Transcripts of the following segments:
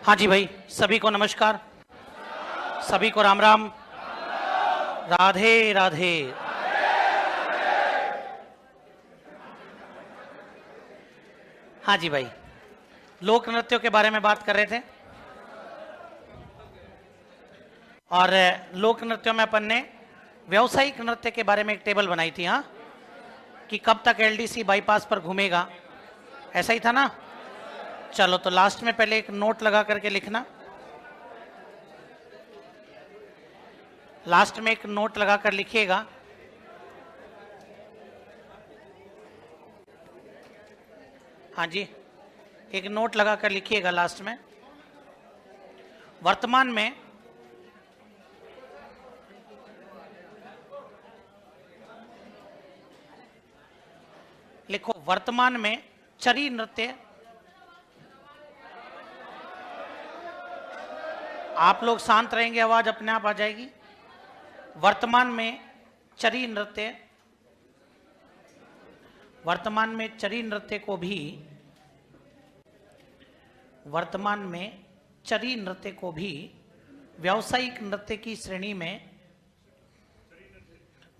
हाँ जी भाई, सभी को नमस्कार, सभी को राम राम, राधे राधे। हाँ जी भाई, लोक नृत्यों के बारे में बात कर रहे थे और लोक नृत्यों में अपन ने व्यावसायिक नृत्य के बारे में एक टेबल बनाई थी। हाँ, कि कब तक एलडीसी बाईपास पर घूमेगा, ऐसा ही था ना। चलो तो लास्ट में पहले एक नोट लगा करके लिखना, लास्ट में एक नोट लगा कर लिखिएगा। हाँ जी, एक नोट लगा कर लिखिएगा लास्ट में। वर्तमान में लिखो, वर्तमान में चरी नृत्य, आप लोग शांत रहेंगे, आवाज अपने आप आ जाएगी। वर्तमान में चरी नृत्य, वर्तमान में चरी नृत्य को भी, वर्तमान में चरी नृत्य को भी व्यावसायिक नृत्य की श्रेणी में,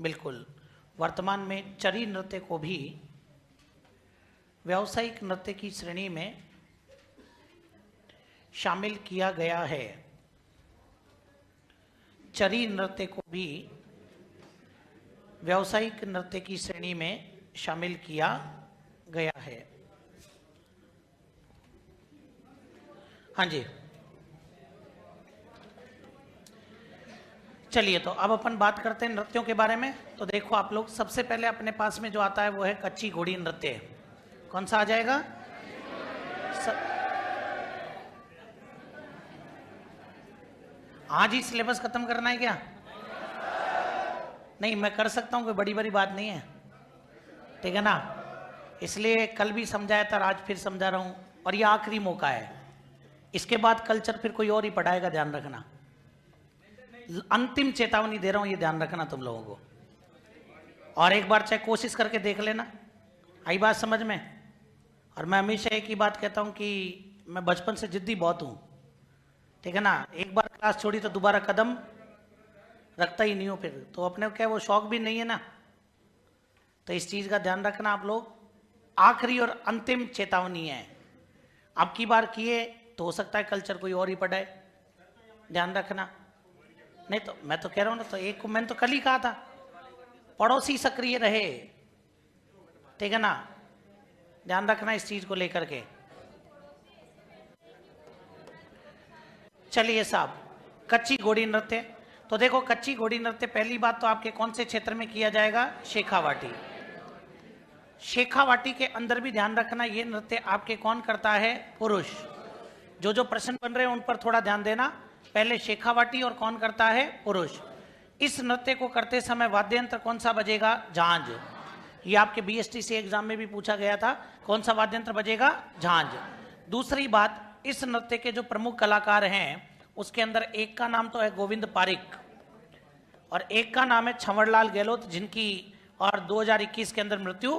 बिल्कुल, वर्तमान में चरी नृत्य को भी व्यावसायिक नृत्य की श्रेणी में शामिल किया गया है। चरी नृत्य को भी व्यावसायिक नृत्य की श्रेणी में शामिल किया गया है। हाँ जी, चलिए तो अब अपन बात करते हैं नृत्यों के बारे में। तो देखो आप लोग, सबसे पहले अपने पास में जो आता है वो है कच्ची घोड़ी नृत्य। कौन सा आ जाएगा? आज ही सिलेबस खत्म करना है क्या? नहीं, मैं कर सकता हूं, कोई बड़ी बड़ी बात नहीं है, ठीक है ना। इसलिए कल भी समझाया था, आज फिर समझा रहा हूं, और ये आखिरी मौका है। इसके बाद कल्चर फिर कोई और ही पढ़ाएगा, ध्यान रखना। अंतिम चेतावनी दे रहा हूं, ये ध्यान रखना तुम लोगों को। और एक बार चाहे कोशिश करके देख लेना, आई बात समझ में। और मैं हमेशा एक ही बात कहता हूं कि मैं बचपन से जिद्दी बहुत हूं, ठीक है ना। एक बार क्लास छोड़ी तो दोबारा कदम रखता ही नहीं हो, फिर तो अपने को क्या वो शौक भी नहीं है ना। तो इस चीज का ध्यान रखना आप लोग। आखिरी और अंतिम चेतावनी है, अब की बार किए तो हो सकता है कल्चर कोई और ही पढ़ाए, ध्यान रखना। नहीं तो मैं तो कह रहा हूं ना, तो एक को मैंने तो कल ही कहा था, पड़ोसी सक्रिय रहे, ठीक है ना। ध्यान रखना इस चीज को लेकर के। चलिए साहब, कच्ची घोड़ी नृत्य। तो देखो, कच्ची घोड़ी नृत्य पहली बात तो आपके कौन से क्षेत्र में किया जाएगा? शेखावाटी। शेखावाटी के अंदर भी ध्यान रखना, ये नृत्य आपके कौन करता है? पुरुष। जो जो प्रश्न बन रहे हैं उन पर थोड़ा ध्यान देना। पहले शेखावाटी, और कौन करता है? पुरुष। इस नृत्य को करते समय वाद्य यंत्र कौन सा बजेगा? झांझ। ये आपके बीएसटीसी एग्जाम में भी पूछा गया था, कौन सा वाद्य यंत्र बजेगा? झांझ। दूसरी बात, इस नृत्य के जो प्रमुख कलाकार हैं उसके अंदर एक का नाम तो है गोविंद पारिक, और एक का नाम है छंवरलाल गहलोत, जिनकी और 2021 के अंदर मृत्यु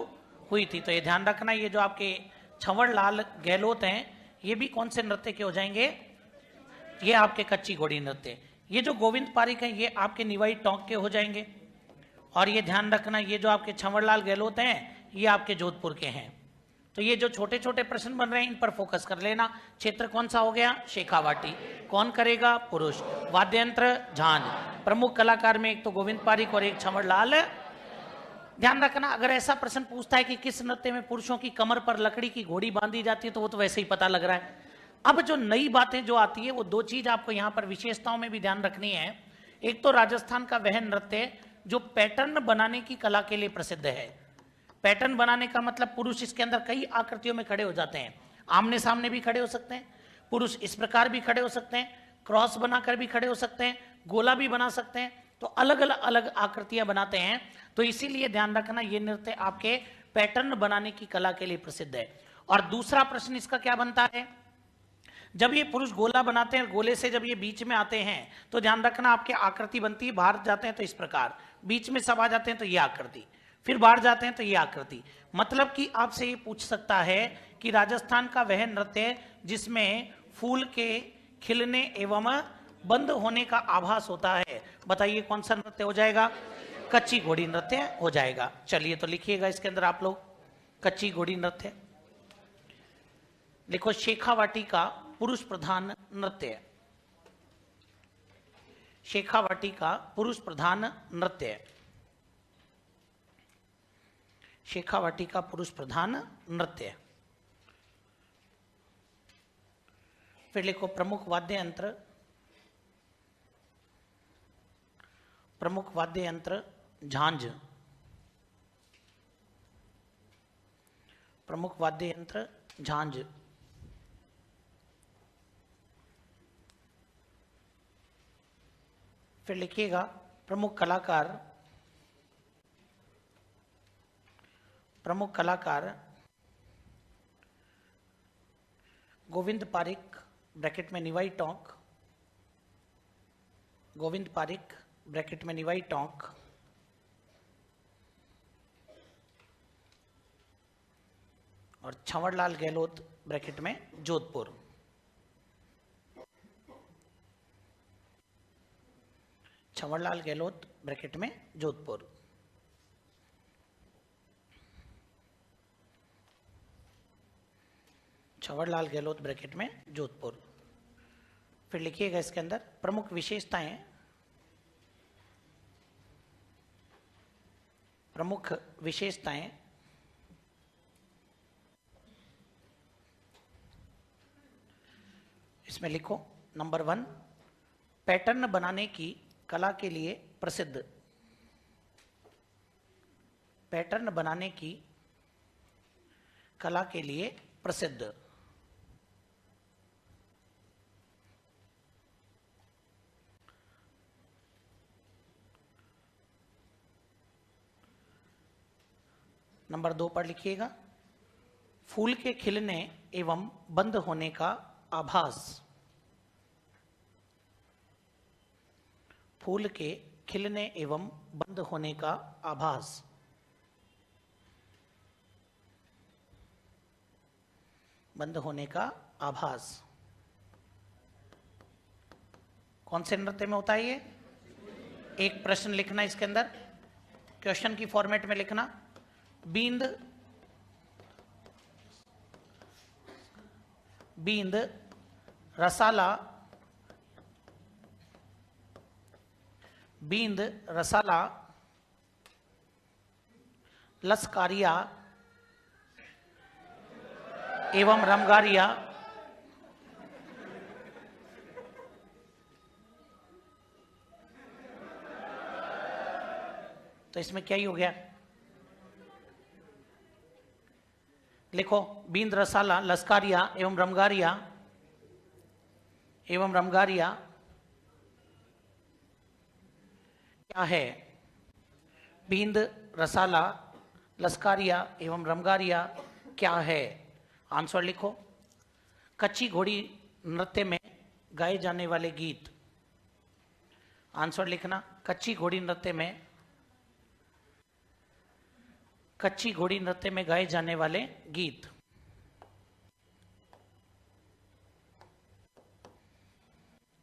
हुई थी। तो ये ध्यान रखना, ये जो आपके छंवरलाल गहलोत हैं ये भी कौन से नृत्य के हो जाएंगे? ये आपके कच्ची घोड़ी नृत्य। ये जो गोविंद पारिक हैं ये आपके निवाई टोंक के हो जाएंगे। और ये ध्यान रखना, ये जो आपके छंवरलाल गहलोत हैं ये आपके जोधपुर के हैं। तो ये जो छोटे छोटे प्रश्न बन रहे हैं इन पर फोकस कर लेना। क्षेत्र कौन सा हो गया? शेखावाटी। कौन करेगा? पुरुष। वाद्य यंत्र झांझ। प्रमुख कलाकार में एक तो गोविंद पारिक और एक छंवरलाल। ध्यान रखना, अगर ऐसा प्रश्न पूछता है कि किस नृत्य में पुरुषों की कमर पर लकड़ी की घोड़ी बांधी जाती है, तो वो तो वैसे ही पता लग रहा है। अब जो नई बातें जो आती है वो दो चीज आपको यहाँ पर विशेषताओं में भी ध्यान रखनी है। एक तो राजस्थान का वह नृत्य जो पैटर्न बनाने की कला के लिए प्रसिद्ध है। पैटर्न बनाने का मतलब पुरुष इसके अंदर कई आकृतियों में खड़े हो जाते हैं। आमने सामने भी खड़े हो सकते हैं पुरुष, इस प्रकार भी खड़े हो सकते हैं, क्रॉस बनाकर भी खड़े हो सकते हैं, गोला भी बना सकते हैं। तो अलग अलग आकृतियां बनाते हैं। तो इसीलिए ध्यान रखना, ये नृत्य आपके पैटर्न बनाने की कला के लिए प्रसिद्ध है। और दूसरा प्रश्न इसका क्या बनता है? जब ये पुरुष गोला बनाते हैं, गोले से जब ये बीच में आते हैं तो ध्यान रखना आपके आकृति बनती है। बाहर जाते हैं तो इस प्रकार, बीच में सब आ जाते हैं तो ये आकृति, फिर बाहर जाते हैं तो ये आकृति। मतलब कि आपसे ये पूछ सकता है कि राजस्थान का वह नृत्य जिसमें फूल के खिलने एवं बंद होने का आभास होता है। बताइए कौन सा नृत्य हो जाएगा? कच्ची घोड़ी नृत्य हो जाएगा। चलिए तो लिखिएगा इसके अंदर आप लोग कच्ची घोड़ी नृत्य। लिखो शेखावाटी का पुरुष प्रधान नृत्य। शेखावाटी का पुरुष प्रधान नृत्य। शेखावाटी का पुरुष प्रधान नृत्य। फिर लिखो प्रमुख वाद्य यंत्र। प्रमुख वाद्य यंत्र झांझ। प्रमुख वाद्य यंत्र झांझ। फिर लिखिएगा प्रमुख कलाकार। प्रमुख कलाकार गोविंद पारिक ब्रैकेट में निवाई टोंक। गोविंद पारिक ब्रैकेट में निवाई टोंक। और छंवरलाल गहलोत ब्रैकेट में जोधपुर। छंवरलाल गहलोत ब्रैकेट में जोधपुर। छंवरलाल गहलोत ब्रैकेट में जोधपुर। फिर लिखिएगा इसके अंदर प्रमुख विशेषताएं। प्रमुख विशेषताएं इसमें लिखो नंबर 1 पैटर्न बनाने की कला के लिए प्रसिद्ध। पैटर्न बनाने की कला के लिए प्रसिद्ध। नंबर 2 पर लिखिएगा फूल के खिलने एवं बंद होने का आभास। फूल के खिलने एवं बंद होने का आभास। बंद होने का आभास कौन से नृत्य में होता है ये? एक प्रश्न लिखना इसके अंदर, क्वेश्चन की फॉर्मेट में लिखना। बींद बींद रसाला। बींद रसाला लसकारिया एवं रमगारिया। तो इसमें क्या ही हो गया? लिखो बींद रसाला लसकारिया एवं रमगारिया। एवं रमगारिया क्या है? बींद रसाला लसकारिया एवं रमगारिया क्या है? आंसर लिखो कच्ची घोड़ी नृत्य में गाए जाने वाले गीत। आंसर लिखना कच्ची घोड़ी नृत्य में, कच्ची घोड़ी नृत्य में गाए जाने वाले गीत।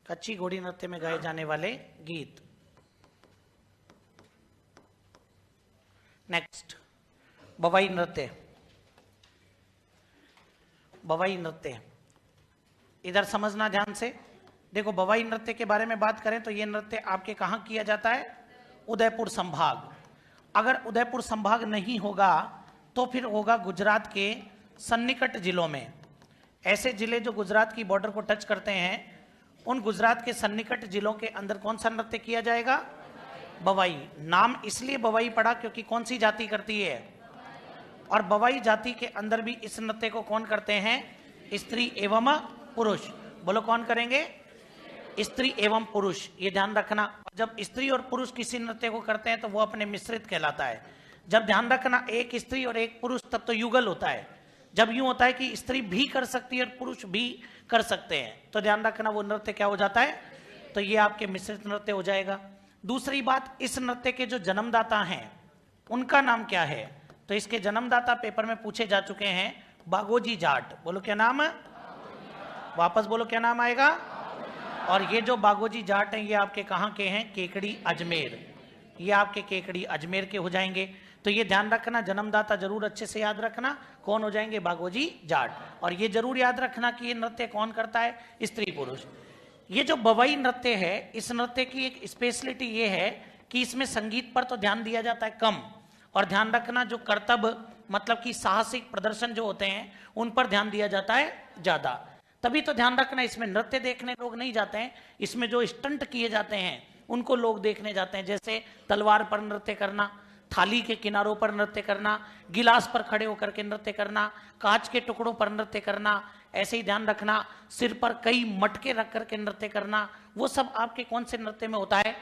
कच्ची घोड़ी नृत्य में गाए जाने वाले गीत। नेक्स्ट बवाई नृत्य। बवाई नृत्य इधर समझना ध्यान से। देखो बवाई नृत्य के बारे में बात करें तो यह नृत्य आपके कहां किया जाता है? उदयपुर संभाग। अगर उदयपुर संभाग नहीं होगा तो फिर होगा गुजरात के सन्निकट जिलों में। ऐसे जिले जो गुजरात की बॉर्डर को टच करते हैं, उन गुजरात के सन्निकट जिलों के अंदर कौन सा नृत्य किया जाएगा? बवाई। नाम इसलिए बवाई पड़ा क्योंकि कौन सी जाति करती है? और बवाई जाति के अंदर भी इस नृत्य को कौन करते हैं? स्त्री एवं पुरुष। बोलो कौन करेंगे? स्त्री एवं पुरुष। ये ध्यान रखना। जब स्त्री और पुरुष किसी नृत्य को करते हैं तो वो अपने मिश्रित कहलाता है। जब ध्यान रखना एक स्त्री और एक पुरुष तब तो युगल होता है। जब यूं होता है कि स्त्री भी कर सकती है और पुरुष भी कर सकते हैं तो ध्यान रखना वो नृत्य क्या हो जाता है? तो ये आपके मिश्रित नृत्य हो जाएगा। दूसरी बात, इस नृत्य के जो जन्मदाता हैं उनका नाम क्या है? तो इसके जन्मदाता पेपर में पूछे जा चुके हैं, बागोजी जाट। बोलो क्या नाम है? वापस बोलो क्या नाम आएगा? और ये जो बागोजी जाट हैं ये आपके कहाँ के हैं? केकड़ी अजमेर। ये आपके केकड़ी अजमेर के हो जाएंगे। तो ये ध्यान रखना, जन्मदाता जरूर अच्छे से याद रखना, कौन हो जाएंगे? बागोजी जाट। और ये जरूर याद रखना कि ये नृत्य कौन करता है? स्त्री पुरुष। ये जो बवई नृत्य है, इस नृत्य की एक स्पेशलिटी ये है कि इसमें संगीत पर तो ध्यान दिया जाता है कम, और ध्यान रखना जो कर्तव्य मतलब कि साहसिक प्रदर्शन जो होते हैं उन पर ध्यान दिया जाता है ज्यादा। तभी तो ध्यान रखना इसमें नृत्य देखने लोग नहीं जाते हैं, इसमें जो स्टंट किए जाते हैं उनको लोग देखने जाते हैं। जैसे तलवार पर नृत्य करना, थाली के किनारों पर नृत्य करना, गिलास पर खड़े होकर के नृत्य करना, कांच के टुकड़ों पर नृत्य करना, ऐसे ही ध्यान रखना सिर पर कई मटके रख करके नृत्य करना, वो सब आपके कौन से नृत्य में होता है?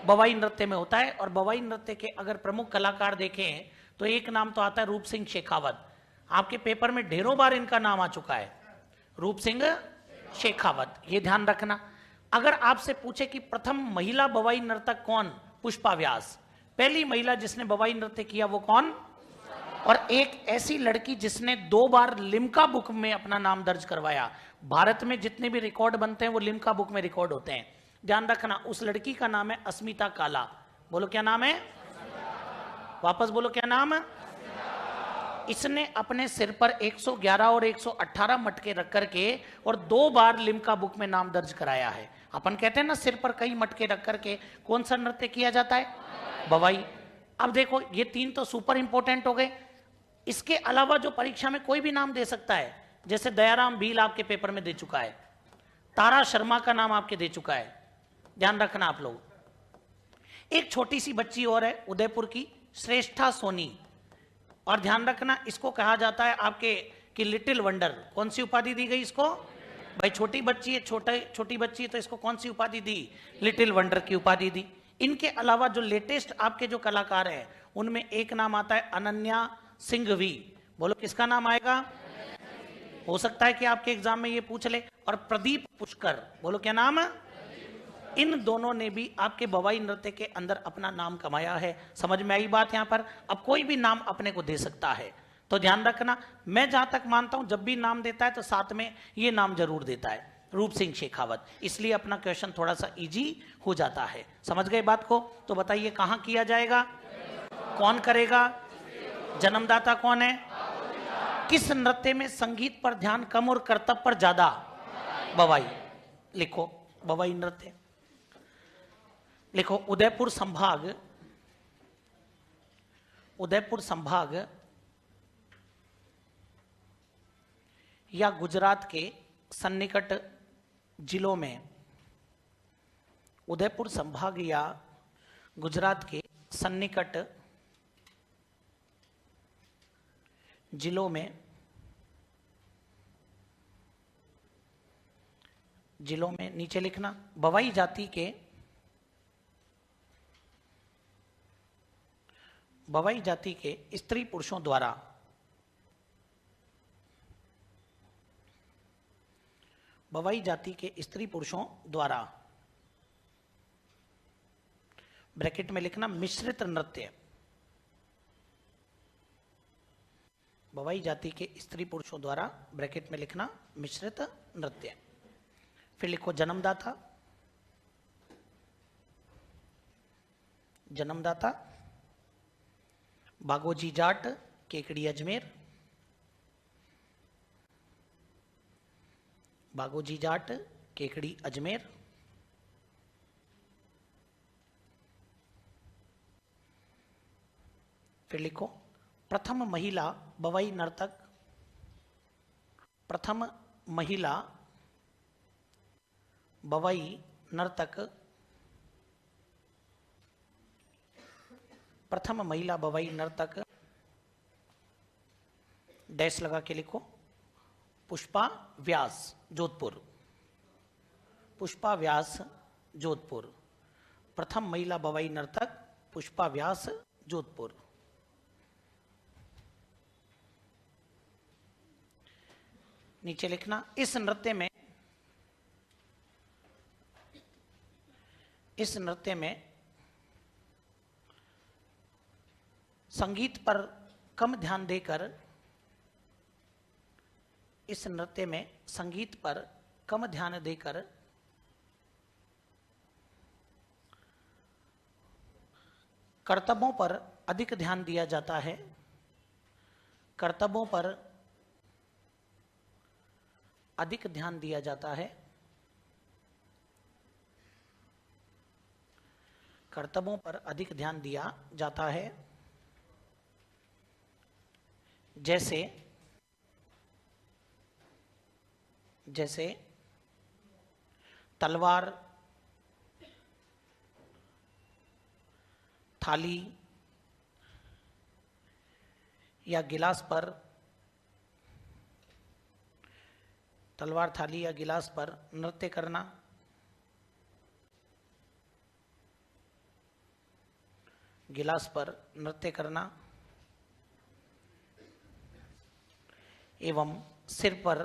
बवाई नृत्य में होता है। और बवाई नृत्य के अगर प्रमुख कलाकार देखें तो एक नाम तो आता है रूप सिंह शेखावत। आपके पेपर में ढेरों बार इनका नाम आ चुका है, रूप सिंह शेखावत, ये ध्यान रखना। अगर आपसे पूछे कि प्रथम महिला बवाई नर्तक कौन? पुष्पा व्यास। पहली महिला जिसने बवाई नृत्य किया वो कौन? और एक ऐसी लड़की जिसने 2 बार लिम्का बुक में अपना नाम दर्ज करवाया। भारत में जितने भी रिकॉर्ड बनते हैं वो लिम्का बुक में रिकॉर्ड होते हैं, ध्यान रखना। उस लड़की का नाम है अस्मिता काला। बोलो क्या नाम है? वापस बोलो क्या नाम है? इसने अपने सिर पर 111 और 118 मटके रख करके और 2 बार लिम्का बुक में नाम दर्ज कराया है। अपन कहते हैं ना सिर पर कई मटके रख करके कौन सा नृत्य किया जाता है? बवाई। अब देखो ये 3 तो सुपर इंपोर्टेंट हो गए। इसके अलावा जो परीक्षा में कोई भी नाम दे सकता है, जैसे दयाराम भील आपके पेपर में दे चुका है, तारा शर्मा का नाम आपके दे चुका है, ध्यान रखना आप लोग। एक छोटी सी बच्ची और है उदयपुर की, श्रेष्ठा सोनी, और ध्यान रखना इसको कहा जाता है आपके कि लिटिल वंडर। कौन सी उपाधि दी गई इसको? भाई छोटी बच्ची है, छोटी बच्ची है तो इसको कौन सी उपाधि दी? लिटिल वंडर की उपाधि दी। इनके अलावा जो लेटेस्ट आपके जो कलाकार हैं उनमें एक नाम आता है अनन्या सिंघवी। बोलो किसका नाम आएगा? हो सकता है कि आपके एग्जाम में ये पूछ ले। और प्रदीप पुष्कर। बोलो क्या नाम है? इन दोनों ने भी आपके बवाई नृत्य के अंदर अपना नाम कमाया है। समझ में आई बात? यहां पर अब कोई भी नाम अपने को दे सकता है, तो ध्यान रखना। मैं जहां तक मानता हूं जब भी नाम देता है तो साथ में ये नाम जरूर देता है, रूप सिंह शेखावत, इसलिए अपना क्वेश्चन थोड़ा सा इजी हो जाता है। समझ गए बात को? तो बताइए कहां किया जाएगा? कौन करेगा? जन्मदाता कौन है? किस नृत्य में संगीत पर ध्यान कम और कर्तव्य पर ज्यादा? बवाई। लिखो बवाई नृत्य, लिखो उदयपुर संभाग या गुजरात के सन्निकट जिलों में, उदयपुर संभाग या गुजरात के सन्निकट जिलों में नीचे लिखना बवाई जाति के स्त्री पुरुषों द्वारा ब्रैकेट में लिखना मिश्रित नृत्य। बवाई जाति के स्त्री पुरुषों द्वारा ब्रैकेट में लिखना मिश्रित नृत्य। फिर लिखो जन्मदाता बागोजी जाट केकड़ी अजमेर, बागोजी जाट केकड़ी अजमेर। फिर लिखो प्रथम महिला बवाई नर्तक, प्रथम महिला बवाई नर्तक डैश लगा के लिखो पुष्पा व्यास जोधपुर, पुष्पा व्यास जोधपुर। प्रथम महिला बवाई नर्तक पुष्पा व्यास जोधपुर। नीचे लिखना इस नृत्य में संगीत पर कम ध्यान देकर, इस नृत्य में संगीत पर कम ध्यान देकर कर्तव्यों पर अधिक ध्यान दिया जाता है। कर्तव्यों पर अधिक ध्यान दिया जाता है। कर्तव्यों पर अधिक ध्यान दिया जाता है। जैसे जैसे तलवार, थाली या गिलास पर, तलवार, थाली या गिलास पर नृत्य करना, गिलास पर नृत्य करना एवं सिर पर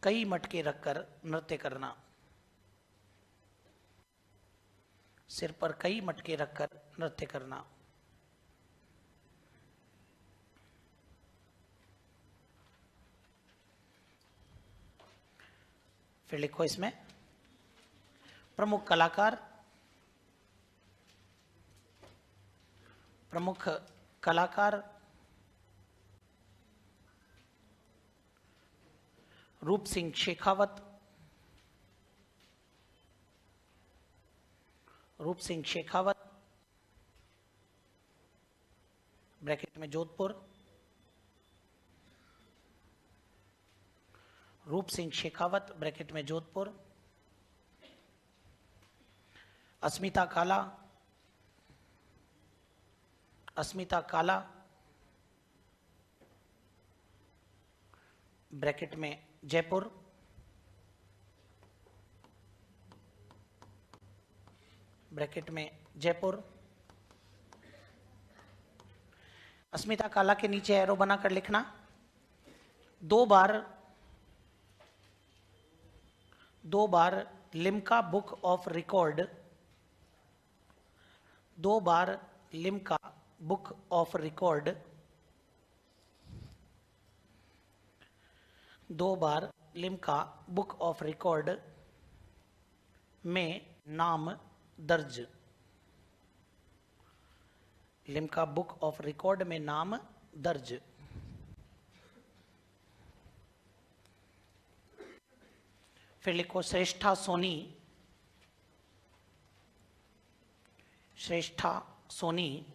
कई मटके रखकर नृत्य करना, सिर पर कई मटके रखकर नृत्य करना। फिर लिखो इसमें प्रमुख कलाकार, प्रमुख कलाकार रूप सिंह शेखावत, रूप सिंह शेखावत ब्रैकेट में जोधपुर, रूप सिंह शेखावत ब्रैकेट में जोधपुर। अस्मिता काला, अस्मिता काला ब्रैकेट में जयपुर, ब्रैकेट में जयपुर। अस्मिता काला के नीचे एरो बनाकर लिखना, 2 बार लिम्का बुक ऑफ रिकॉर्ड, 2 बार लिम्का बुक ऑफ रिकॉर्ड, 2 बार लिम्का बुक ऑफ रिकॉर्ड में नाम दर्ज, लिम्का बुक ऑफ रिकॉर्ड में नाम दर्ज। फिर लिखो श्रेष्ठा सोनी, श्रेष्ठा सोनी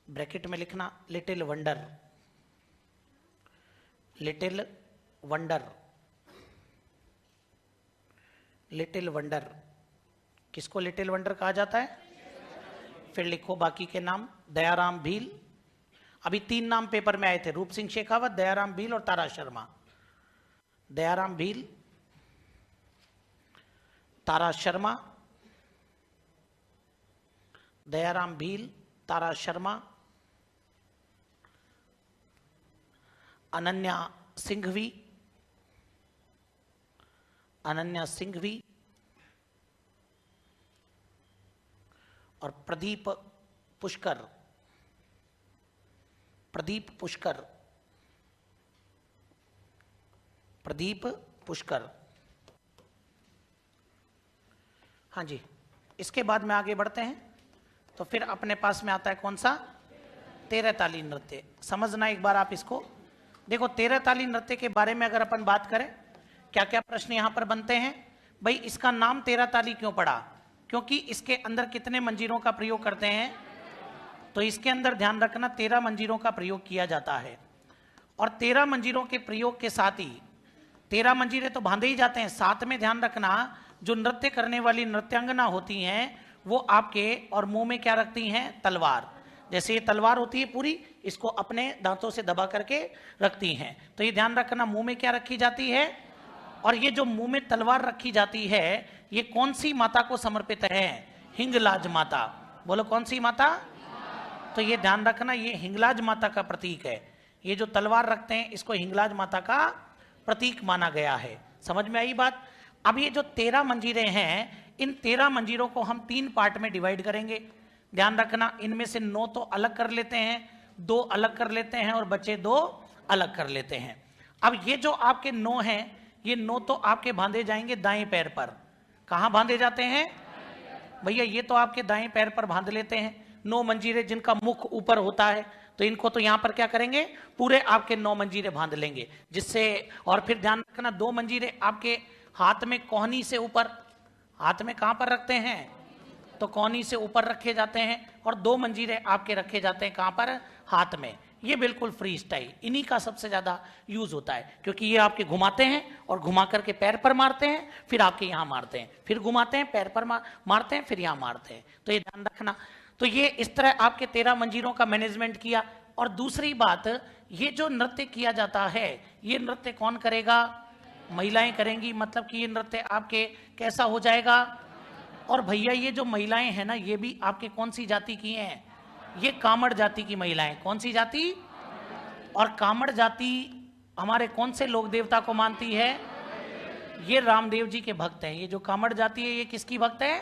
ब्रैकेट में लिखना little wonder, little wonder, little wonder. किसको लिटिल वंडर कहा जाता है? फिर लिखो बाकी के नाम, दयाराम भील, अभी 3 नाम पेपर में आए थे, रूप सिंह शेखावत, दयाराम भील और तारा शर्मा। दयाराम भील, तारा शर्मा, दयाराम भील, तारा शर्मा, अनन्या सिंघवी, अनन्या सिंघवी और प्रदीप पुष्कर, प्रदीप पुष्कर, प्रदीप पुष्कर। हाँ जी, इसके बाद में आगे बढ़ते हैं तो फिर अपने पास में आता है कौन सा? 13 ताली नृत्य। समझना एक बार आप इसको। देखो 13 ताली नृत्य के बारे में अगर अपन बात करें, क्या क्या प्रश्न यहां पर बनते हैं। भाई इसका नाम 13 ताली क्यों पड़ा? क्योंकि इसके अंदर कितने मंजीरों का प्रयोग करते हैं? तो इसके अंदर ध्यान रखना 13 मंजीरों का प्रयोग किया जाता है। और 13 मंजीरों के प्रयोग के साथ ही 13 मंजीरे तो बांधे ही जाते हैं, साथ में ध्यान रखना जो नृत्य करने वाली नृत्यांगना होती हैं वो आपके और मुंह में क्या रखती हैं? तलवार। जैसे ये तलवार होती है पूरी, इसको अपने दांतों से दबा करके रखती हैं। तो ये ध्यान रखना मुंह में क्या रखी जाती है, और ये जो मुंह में तलवार रखी जाती है ये कौन सी माता को समर्पित है? हिंगलाज माता। बोलो कौन सी माता? तो ये ध्यान रखना ये हिंगलाज माता का प्रतीक है। ये जो तलवार रखते हैं इसको हिंगलाज माता का प्रतीक माना गया है। समझ में आई बात? अब ये जो 13 मंजीरें हैं, इन 13 मंजीरों को हम 3 पार्ट में डिवाइड करेंगे। ध्यान रखना इनमें से 9 तो अलग कर लेते हैं, 2 अलग कर लेते हैं और बचे 2 अलग कर लेते हैं। अब ये जो आपके 9 हैं, ये 9 तो आपके बांधे जाएंगे दाएं पैर पर। कहां बांधे जाते हैं? भैया ये तो आपके दाएं पैर पर बांध लेते हैं 9 मंजीरे जिनका मुख ऊपर होता है, तो इनको तो यहां पर क्या करेंगे, पूरे आपके 9 मंजीरे बांध लेंगे, जिससे, और फिर ध्यान रखना 2 मंजीरे आपके हाथ में कोहनी से ऊपर, हाथ में कहां पर रखते हैं, तो कोहनी से ऊपर रखे जाते हैं, और 2 मंजीरे आपके रखे जाते हैं कहां पर, हाथ में। ये बिल्कुल फ्री स्टाइल, इन्हीं का सबसे ज्यादा यूज होता है, क्योंकि ये आपके घुमाते हैं और घुमा करके पैर पर मारते हैं, फिर आपके यहां मारते हैं, फिर घुमाते हैं पैर पर मारते हैं, फिर यहां मारते हैं। तो ये ध्यान रखना। तो ये इस तरह आपके 13 मंजीरों का मैनेजमेंट किया। और दूसरी बात, ये जो नृत्य किया जाता है, ये नृत्य कौन करेगा, महिलाएं करेंगी। मतलब कि ये नृत्य आपके कैसा हो जाएगा। और भैया ये जो महिलाएं हैं ना, ये भी आपके कौन सी जाति की हैं, ये कामड़ जाति की महिलाएं। कौन सी जाति, और कामड़ जाति हमारे कौन से लोक देवता को मानती है, ये रामदेव जी के भक्त हैं। ये जो कामड़ जाति है ये किसकी भक्त है,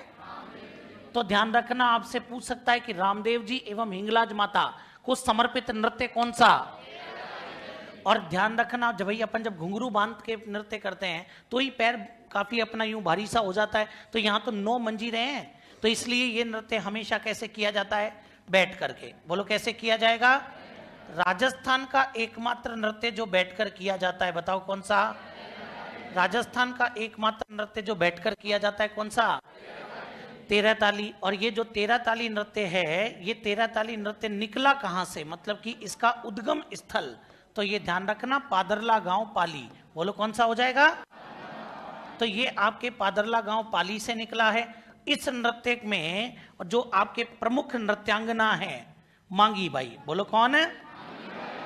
तो ध्यान रखना, आपसे पूछ सकता है कि रामदेव जी एवं हिंगलाज माता को समर्पित नृत्य कौन सा। और ध्यान रखना, जब भाई अपन जब घुंघरू बांध के नृत्य करते हैं तो ही पैर काफी अपना यूं भारी सा हो जाता है, तो यहाँ तो 9 मंजीरे हैं, तो इसलिए ये नृत्य हमेशा कैसे किया जाता है, बैठ करके। बोलो कैसे किया जाएगा। राजस्थान का एकमात्र नृत्य जो बैठकर किया जाता है, बताओ कौन सा। राजस्थान का एकमात्र नृत्य जो बैठकर किया जाता है कौन सा, 13 ताली। और ये जो 13 ताली नृत्य है, ये 13 ताली नृत्य निकला कहां से, मतलब कि इसका उद्गम स्थल, तो ये ध्यान रखना, पादरला गांव पाली। बोलो कौन सा हो जाएगा, तो ये आपके पादरला गांव पाली से निकला है। इस नृत्य में जो आपके प्रमुख नृत्यांगना है मांगी बाई। बोलो कौन है,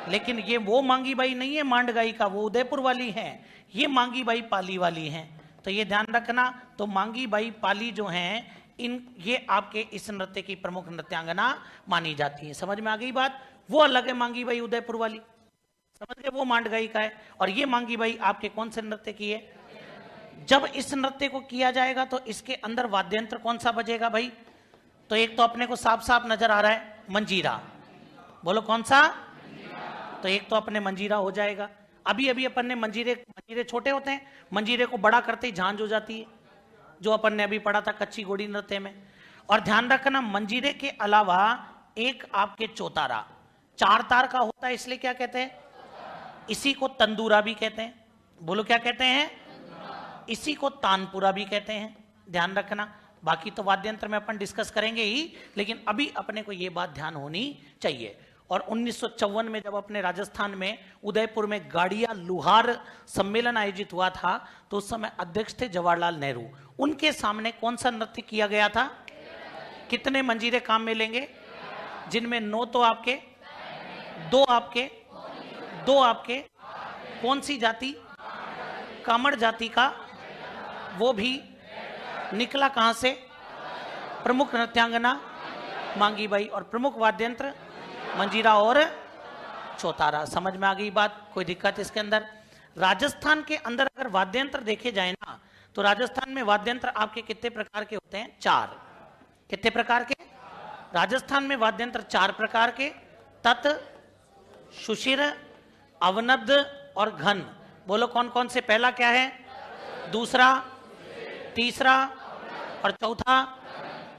लेकिन ये वो मांगी बाई नहीं है मांड गाई का, वो उदयपुर वाली है, ये मांगी बाई पाली वाली है। तो ये ध्यान रखना। तो मांगी बाई पाली जो हैं, ये आपके इस नृत्य की प्रमुख नृत्यांगना मानी जाती है। समझ में आ गई बात। वो अलग है मांगी बाई उदयपुर वाली, समझ गए, वो मांड गाई का है। और ये मांगी बाई आपके कौन से नृत्य की है। जब इस नृत्य को किया जाएगा तो इसके अंदर वाद्य यंत्र कौन सा बजेगा भाई, तो एक तो अपने को साफ साफ नजर आ रहा है मंजीरा। बोलो कौन सा, तो एक तो अपने मंजीरा हो जाएगा। अभी अभी अपन ने मंजीरे छोटे होते हैं, मंजीरे को बड़ा करते ही झांझ हो जाती है, जो अपन ने अभी पढ़ा था कच्ची घोड़ी नृत्य में। और ध्यान रखना, मंजीरे के अलावा एक आपके चौतारा 4 तार का होता है, इसलिए क्या कहते हैं, इसी को तंदूरा भी कहते हैं। बोलो क्या कहते हैं, इसी को तानपुरा भी कहते हैं। ध्यान रखना। बाकी तो वाद्य यंत्र में अपन डिस्कस करेंगे ही, लेकिन अभी अपने को ये बात ध्यान होनी चाहिए। और 1954 में जब अपने राजस्थान में उदयपुर में गाड़िया लुहार सम्मेलन आयोजित हुआ था, तो उस समय अध्यक्ष थे जवाहरलाल नेहरू। उनके सामने कौन सा नृत्य किया गया था, कितने मंजीरे काम में लेंगे, जिनमें 9 तो आपके, 2 आपके, 2 आपके, कौन सी जाति, कामड़ जाति का, वो भी निकला कहां से, प्रमुख नृत्यांगना मांगी बाई, और प्रमुख वाद्य यंत्र मंजीरा और चौतारा। समझ में आ गई बात, कोई दिक्कत इसके अंदर। राजस्थान के अंदर अगर वाद्य यंत्र देखे जाए ना, तो राजस्थान में वाद्य यंत्र आपके कितने प्रकार के होते हैं, 4। कितने प्रकार के, राजस्थान में वाद्य यंत्र 4 प्रकार के, तत्, सुशिर, अवनद्ध और घन। बोलो कौन कौन से, पहला क्या है, दूसरा, तीसरा और चौथा।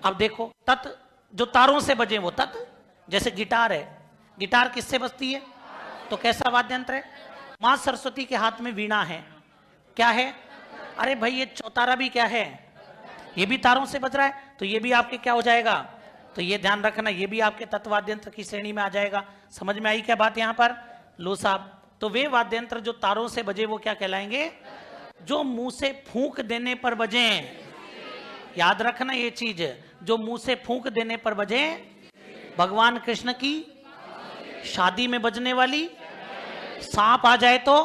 अब देखो, तत् जो तारों से बजे वो तत्, जैसे गिटार है, गिटार किससे बजती है, तो कैसा वाद्य यंत्र है, मां सरस्वती के हाथ में वीणा है, क्या है, अरे भाई ये चौतारा भी क्या है, ये भी तारों से बज रहा है, तो ये भी आपके क्या हो जाएगा, तो ये ध्यान रखना, ये भी आपके तत् वाद्य यंत्र की श्रेणी में आ जाएगा। समझ में आई क्या बात यहां पर, लो साहब। तो वे वाद्य यंत्र जो तारों से बजे वो क्या कहलाएंगे, जो मुंह से फूंक देने पर बजे। याद रखना ये चीज, जो मुंह से फूंक देने पर बजे। भगवान कृष्ण की शादी में बजने वाली, सांप आ जाए तो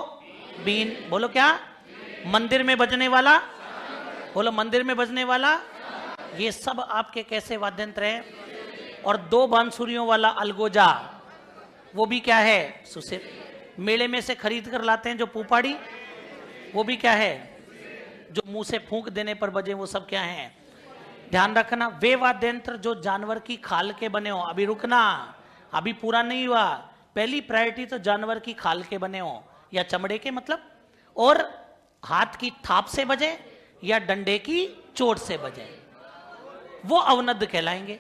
बीन। बोलो क्या, मंदिर में बजने वाला, बोलो मंदिर में बजने वाला, ये सब आपके कैसे वाद्य यंत्र हैं। और 2 बांसुरियों वाला अलगोजा, वो भी क्या है, सुसिर। मेले में से खरीद कर लाते हैं जो पुपाड़ी, वो भी क्या है, जो मुंह से फूंक देने पर बजे, वो सब क्या है। ध्यान रखना, वे वाद्य यंत्र जो जानवर की खाल के बने हो, अभी रुकना, अभी पूरा नहीं हुआ, पहली प्रायोरिटी तो जानवर की खाल के बने हो या चमड़े के मतलब, और हाथ की थाप से बजे या डंडे की चोट से बजे। वो अवनद्ध कहलाएंगे।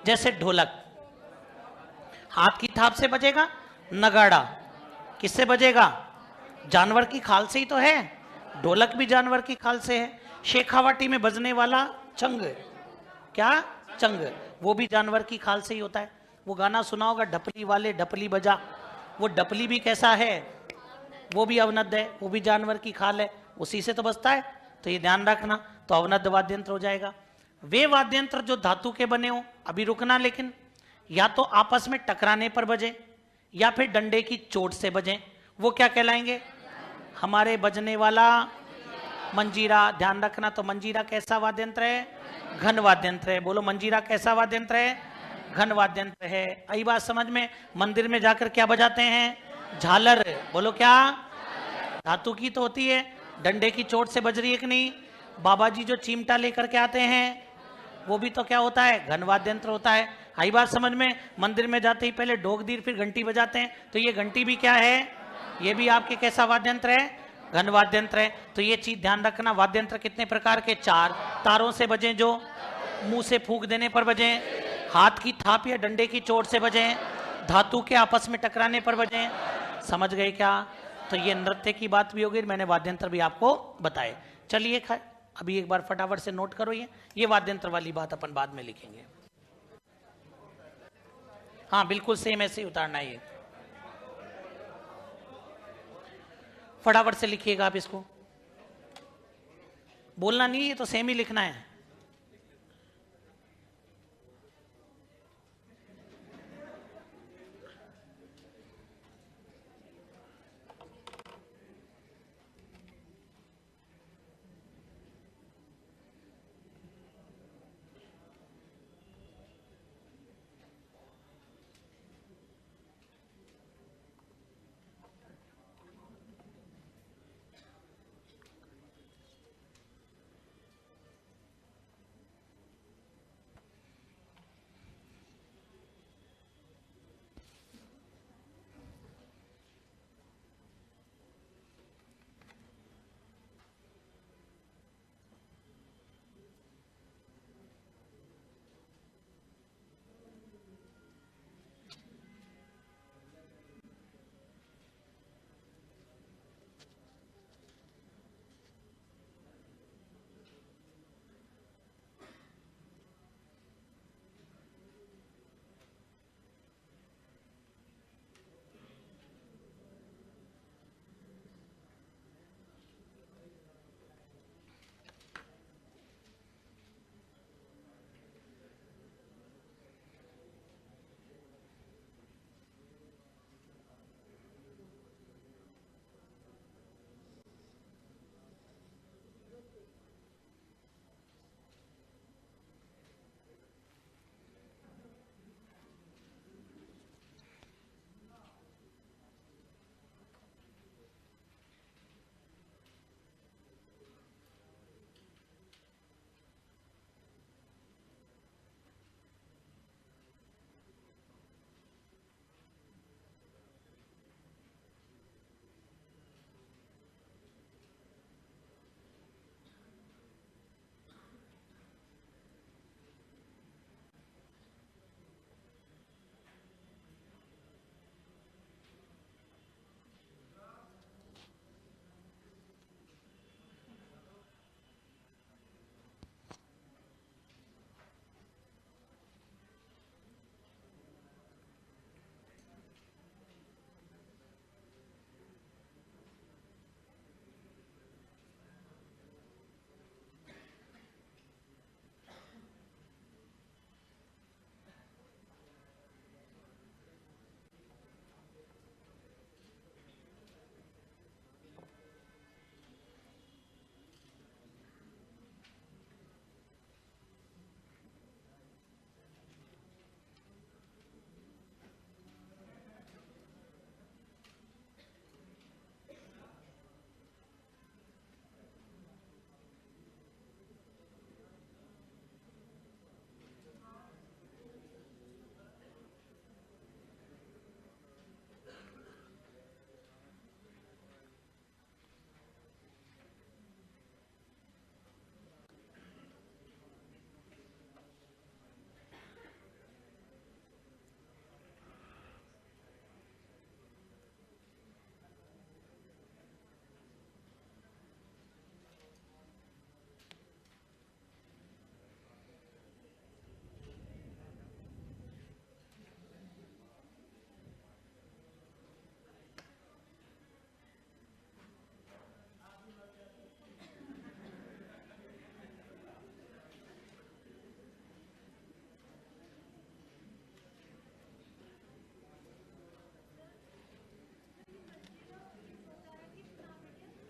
जैसे ढोलक हाथ की थाप से बजेगा, नगाड़ा किससे बजेगा? जानवर की खाल से ही तो है, ढोलक भी जानवर की खाल से है। शेखावाटी में बजने वाला चंग, क्या चंग, वो भी जानवर की खाल से ही होता है। वो गाना सुना होगा, ढपली वाले ढपली बजा, वो ढपली भी कैसा है? वो भी अवनद्ध है, वो भी जानवर की खाल है, उसी से तो बजता है। तो ये ध्यान रखना, तो अवनद्ध वाद्य यंत्र हो जाएगा। वे वाद्य यंत्र जो धातु के बने हो, अभी रुकना, लेकिन या तो आपस में टकराने पर बजे या फिर डंडे की चोट से बजे, वो क्या कहलाएंगे? हमारे बजने वाला मंजीरा, ध्यान रखना। तो मंजीरा कैसा वाद्य यंत्र है? घन वाद्य यंत्र है। बोलो, मंजीरा कैसा वाद्य यंत्र है? घन वाद्य यंत्र है। आई बात समझ में? मंदिर में जाकर क्या बजाते हैं? झालर। बोलो क्या? धातु की तो होती है, डंडे की चोट से बज रही है कि नहीं? बाबा जी जो चिमटा लेकर के आते हैं, वो भी तो क्या होता है? घन वाद्य यंत्र होता है। आई बात समझ में? मंदिर में जाते ही पहले ढोक दीर फिर घंटी बजाते हैं, तो ये घंटी भी क्या है? ये भी आपके कैसा वाद्य यंत्र है? घन वाद्य यंत्र है। तो ये चीज ध्यान रखना। वाद्य यंत्र कितने प्रकार के? 4। तारों से बजे, जो मुंह से फूंक देने पर बजे, हाथ की थाप या डंडे की चोट से बजे, धातु के आपस में टकराने पर बजे। समझ गए क्या? तो ये नृत्य की बात भी होगी, मैंने वाद्य यंत्र भी आपको बताए। चलिए अभी एक बार फटाफट से नोट करो, ये वाद्य यंत्र वाली बात अपन बाद में लिखेंगे। हाँ बिल्कुल सेम ऐसे ही उतारना है। ये फटाफट से लिखिएगा आप इसको, बोलना नहीं, ये तो सेम ही लिखना है।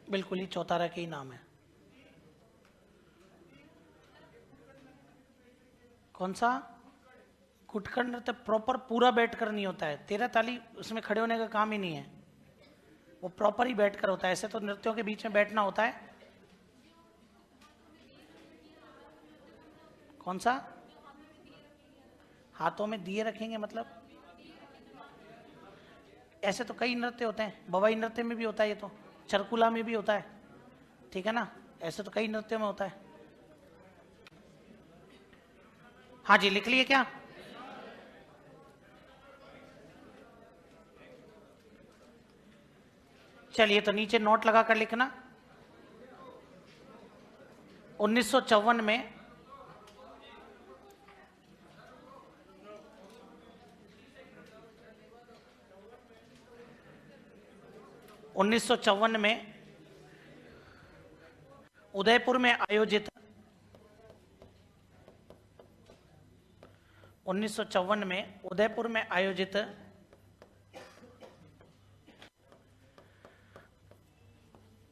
बिल्कुल ही चौतारा के ही नाम है। कौन सा? कुटकड़ नृत्य प्रॉपर पूरा बैठकर नहीं होता है, 13 ताली उसमें खड़े होने का काम ही नहीं है, वो प्रॉपर ही बैठकर होता है। ऐसे तो नृत्यों के बीच में बैठना होता है। कौन सा? हाथों में दिए रखेंगे मतलब? ऐसे तो कई नृत्य होते हैं, बवाई नृत्य में भी होता है, ये तो चरकुला में भी होता है, ठीक है ना। ऐसे तो कई नृत्यों में होता है। हाँ जी, लिख लिए क्या? चलिए तो नीचे नोट लगा कर लिखना। 1954 में उदयपुर में आयोजित 1954 में उदयपुर में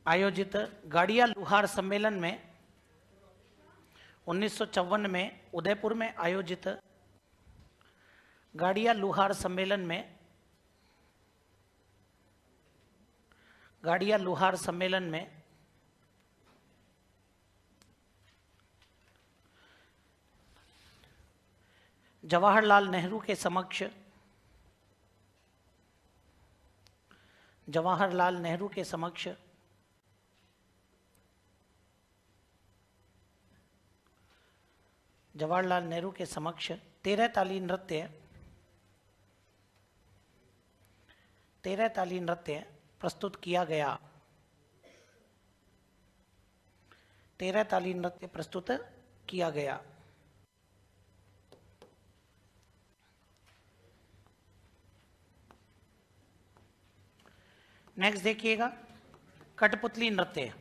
आयोजित गाड़िया लुहार सम्मेलन में 1954 में उदयपुर में आयोजित गाड़िया लुहार सम्मेलन में जवाहरलाल नेहरू के समक्ष 13 ताली नृत्य प्रस्तुत किया गया। 13 ताली नृत्य प्रस्तुत किया गया। नेक्स्ट देखिएगा, कठपुतली नृत्य।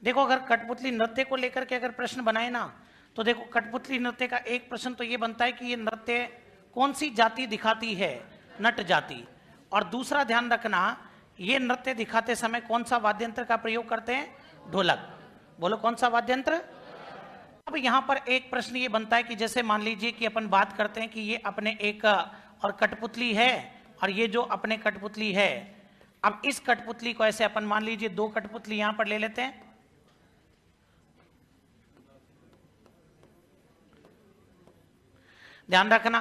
देखो अगर कठपुतली नृत्य को लेकर के अगर प्रश्न बनाए ना, तो देखो कठपुतली नृत्य का एक प्रश्न तो ये बनता है कि ये नृत्य कौन सी जाति दिखाती है, नट जाति। और दूसरा ध्यान रखना, ये नृत्य दिखाते समय कौन सा वाद्यंत्र का प्रयोग करते हैं, ढोलक। बोलो कौन सा वाद्यंत्र। अब यहां पर एक प्रश्न ये बनता है कि जैसे मान लीजिए कि अपन बात करते हैं कि ये अपने एक और कठपुतली है और ये जो अपने कठपुतली है, अब इस कठपुतली को ऐसे अपन मान लीजिए 2 कठपुतली यहां पर ले लेते हैं, ध्यान रखना।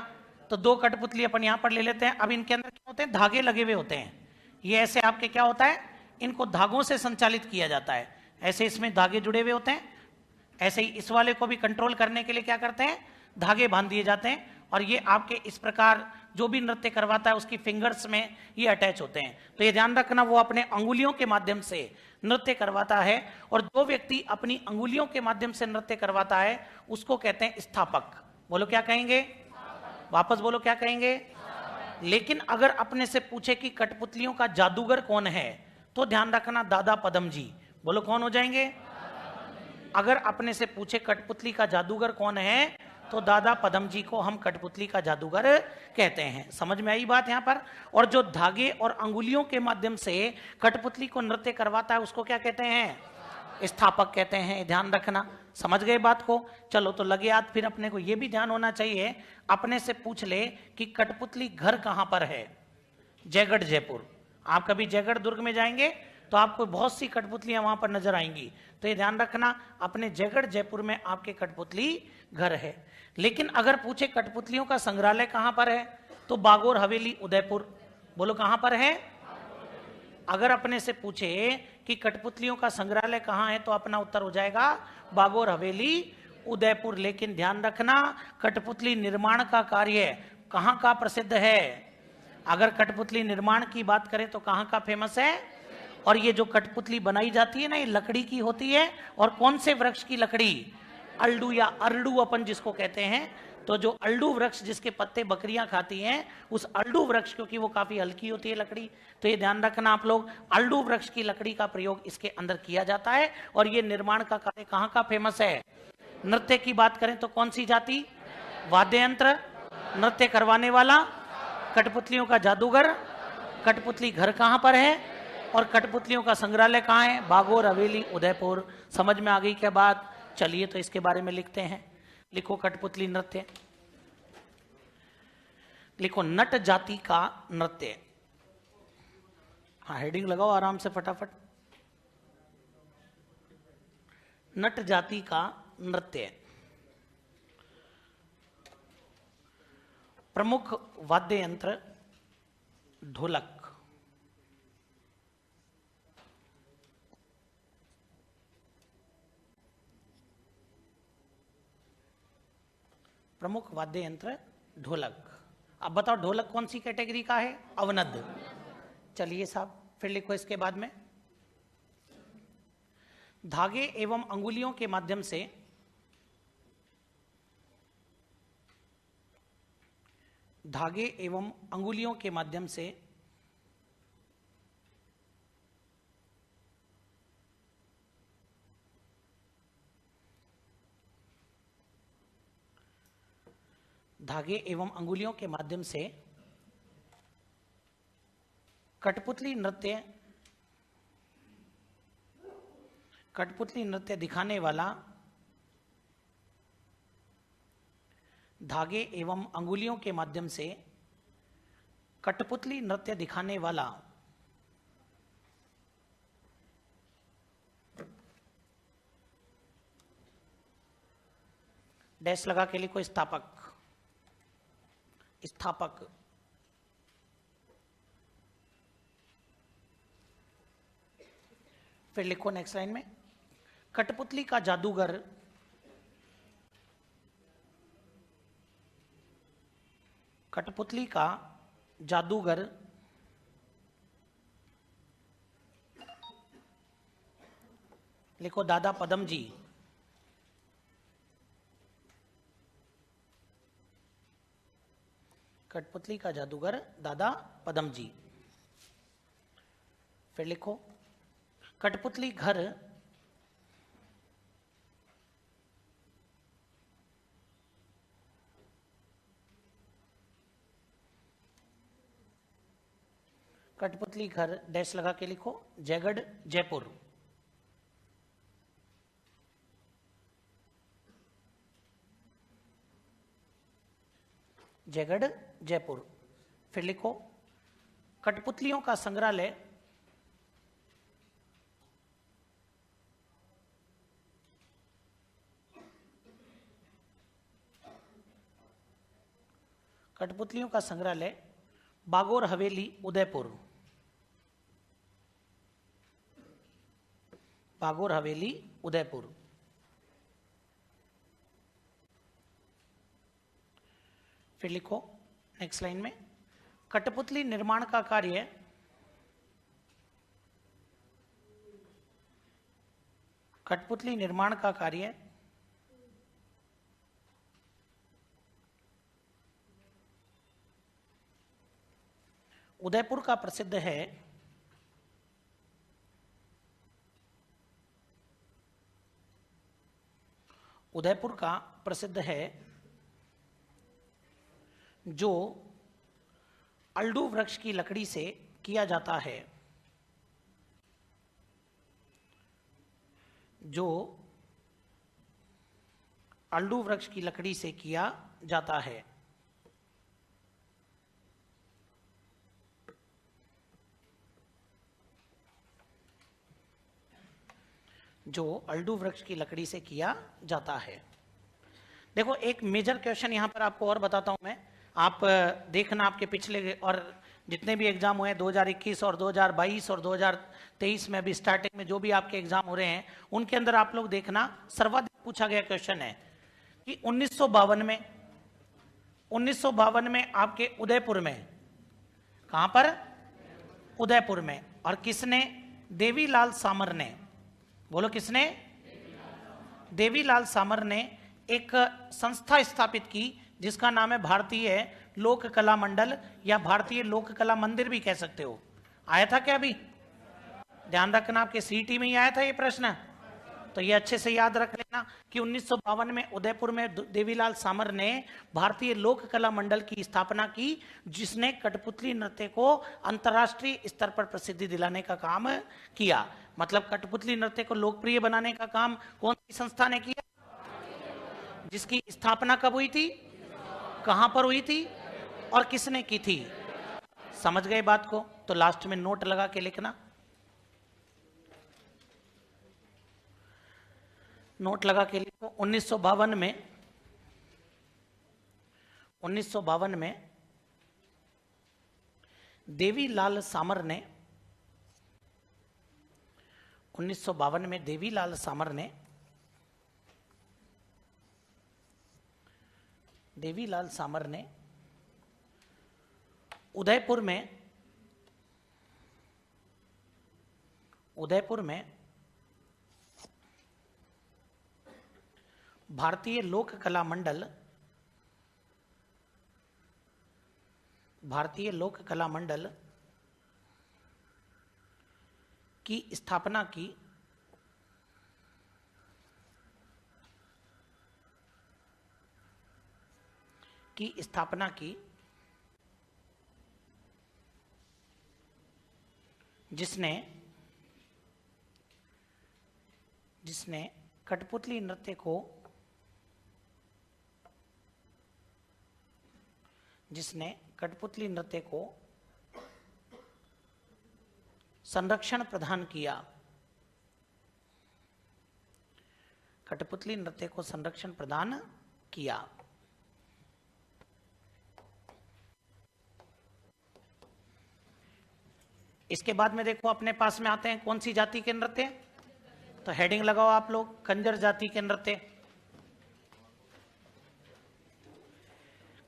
तो 2 कठपुतली अपन यहां पर ले लेते हैं। अब इनके अंदर क्या होते हैं, धागे लगे हुए होते हैं। ये ऐसे आपके क्या होता है, इनको धागों से संचालित किया जाता है। ऐसे इसमें धागे जुड़े हुए होते हैं। ऐसे ही इस वाले को भी कंट्रोल करने के लिए क्या करते हैं, धागे बांध दिए जाते हैं। और ये आपके इस प्रकार जो भी नृत्य करवाता है उसकी फिंगर्स में ये अटैच होते हैं। तो ये ध्यान रखना, वो अपने अंगुलियों के माध्यम से नृत्य करवाता है। और जो व्यक्ति अपनी अंगुलियों के माध्यम से नृत्य करवाता है उसको कहते हैं स्थापक। बोलो क्या कहेंगे, वापस बोलो क्या कहेंगे। लेकिन अगर अपने से पूछे कि कठपुतलियों का जादूगर कौन है, तो ध्यान रखना दादा पदम जी। बोलो कौन हो जाएंगे। अगर अपने से पूछे कठपुतली का जादूगर कौन है, तो दादा पदम जी को हम कठपुतली का जादूगर कहते हैं। समझ में आई बात यहां पर। और जो धागे और अंगुलियों के माध्यम से कठपुतली को नृत्य करवाता है उसको क्या कहते हैं, स्थापक कहते हैं। ध्यान रखना, समझ गए बात को। चलो तो लगे याद। फिर अपने को यह भी ध्यान होना चाहिए, अपने से पूछ ले कि कठपुतली घर कहां पर है, जयगढ़ जयपुर। आप कभी जयगढ़ दुर्ग में जाएंगे तो आपको बहुत सी कठपुतलियां वहां पर नजर आएंगी। तो ये ध्यान रखना, अपने जयगढ़ जयपुर में आपके कठपुतली घर है। लेकिन अगर पूछे कठपुतलियों का संग्रहालय कहां पर है, तो बागोर हवेली उदयपुर। बोलो कहां पर है। अगर अपने से पूछे कि कठपुतलियों का संग्रहालय कहां है, तो अपना उत्तर हो जाएगा बागोर हवेली उदयपुर। लेकिन ध्यान रखना, कठपुतली निर्माण का कार्य कहां का प्रसिद्ध है। अगर कठपुतली निर्माण की बात करें तो कहां का फेमस है। और ये जो कठपुतली बनाई जाती है ना, ये लकड़ी की होती है। और कौन से वृक्ष की लकड़ी, अल्डू या अरडू अपन जिसको कहते हैं। तो जो अल्डू वृक्ष जिसके पत्ते बकरियां खाती हैं, उस अल्डू वृक्ष, क्योंकि वो काफी हल्की होती है लकड़ी, तो ये ध्यान रखना आप लोग, अल्डू वृक्ष की लकड़ी का प्रयोग इसके अंदर किया जाता है। और ये निर्माण का कार्य कहां का फेमस है। नृत्य की बात करें तो कौन सी जाति, वाद्य यंत्र, नृत्य करवाने वाला, कठपुतलियों का जादूगर, कठपुतली घर कहां पर है और कठपुतलियों का संग्रहालय कहां है? बागोर हवेली उदयपुर। समझ में आ गई क्या बात? चलिए तो इसके बारे में लिखते हैं। लिखो कठपुतली नृत्य। लिखो नट जाति का नृत्य। हाँ, हेडिंग लगाओ आराम से फटाफट। नट जाति का नृत्य। प्रमुख वाद्य यंत्र ढोलक। प्रमुख वाद्य यंत्र ढोलक। अब बताओ ढोलक कौन सी कैटेगरी का है? अवनद। चलिए साहब फिर लिखो इसके बाद में। धागे एवं अंगुलियों के माध्यम से धागे एवं अंगुलियों के माध्यम से धागे एवं अंगुलियों के माध्यम से कठपुतली नृत्य दिखाने वाला धागे एवं अंगुलियों के माध्यम से कठपुतली नृत्य दिखाने वाला डैश लगा के लिखो स्थापक। स्थापक। फिर लिखो नेक्स्ट लाइन में कठपुतली का जादूगर कठपुतली का जादूगर लिखो दादा पदम जी। कठपुतली का जादूगर दादा पदम जी। फिर लिखो कठपुतली घर कठपुतली घर डैश लगा के लिखो जयगढ़ जयपुर। जयगढ़ जयपुर। फिर लिखो कठपुतलियों का संग्रहालय कठपुतलियों का संग्रहालय बागोर हवेली उदयपुर। बागोर हवेली उदयपुर। फिर लिखो नेक्स्ट लाइन में कठपुतली निर्माण का कार्य कठपुतली निर्माण का कार्य उदयपुर का प्रसिद्ध है उदयपुर का प्रसिद्ध है जो अल्डू वृक्ष की लकड़ी से किया जाता है। जो अल्डू वृक्ष की लकड़ी से किया जाता है। जो अल्डू वृक्ष की लकड़ी से किया जाता है। देखो एक मेजर क्वेश्चन यहां पर आपको और बताता हूं मैं, आप देखना आपके पिछले और जितने भी एग्जाम हुए 2021 और 2022 और 2023 में भी स्टार्टिंग में जो भी आपके एग्जाम हो रहे हैं उनके अंदर आप लोग देखना सर्वाधिक पूछा गया क्वेश्चन है कि 1952 में आपके उदयपुर में, कहां पर? उदयपुर में। और किसने? देवीलाल सामर ने। बोलो किसने? देवीलाल सामर ने एक संस्था स्थापित की जिसका नाम है भारतीय लोक कला मंडल या भारतीय लोक कला मंदिर भी कह सकते हो। आया था क्या? अभी ध्यान रखना आपके सीटी में ही आया था ये प्रश्न। तो ये अच्छे से याद रख लेना कि 1952 में उदयपुर में देवीलाल सामर ने भारतीय लोक कला मंडल की स्थापना की, जिसने कठपुतली नृत्य को अंतर्राष्ट्रीय स्तर पर प्रसिद्धि दिलाने का काम किया। मतलब कठपुतली नृत्य को लोकप्रिय बनाने का काम कौन सी संस्था ने किया, जिसकी स्थापना कब हुई थी, कहां पर हुई थी और किसने की थी? समझ गए बात को? तो लास्ट में नोट लगा के लिखना, नोट लगा के लिखो। 1952 में देवीलाल सामर ने 1952 में देवीलाल सामर ने उदयपुर में भारतीय लोक कला मंडल की स्थापना की, जिसने कठपुतली नृत्य को संरक्षण प्रदान किया, कठपुतली नृत्य को संरक्षण प्रदान किया। इसके बाद में देखो अपने पास में आते हैं कौन सी जाति के नृत्य, तो हेडिंग लगाओ आप लोग, कंजर जाति के नृत्य।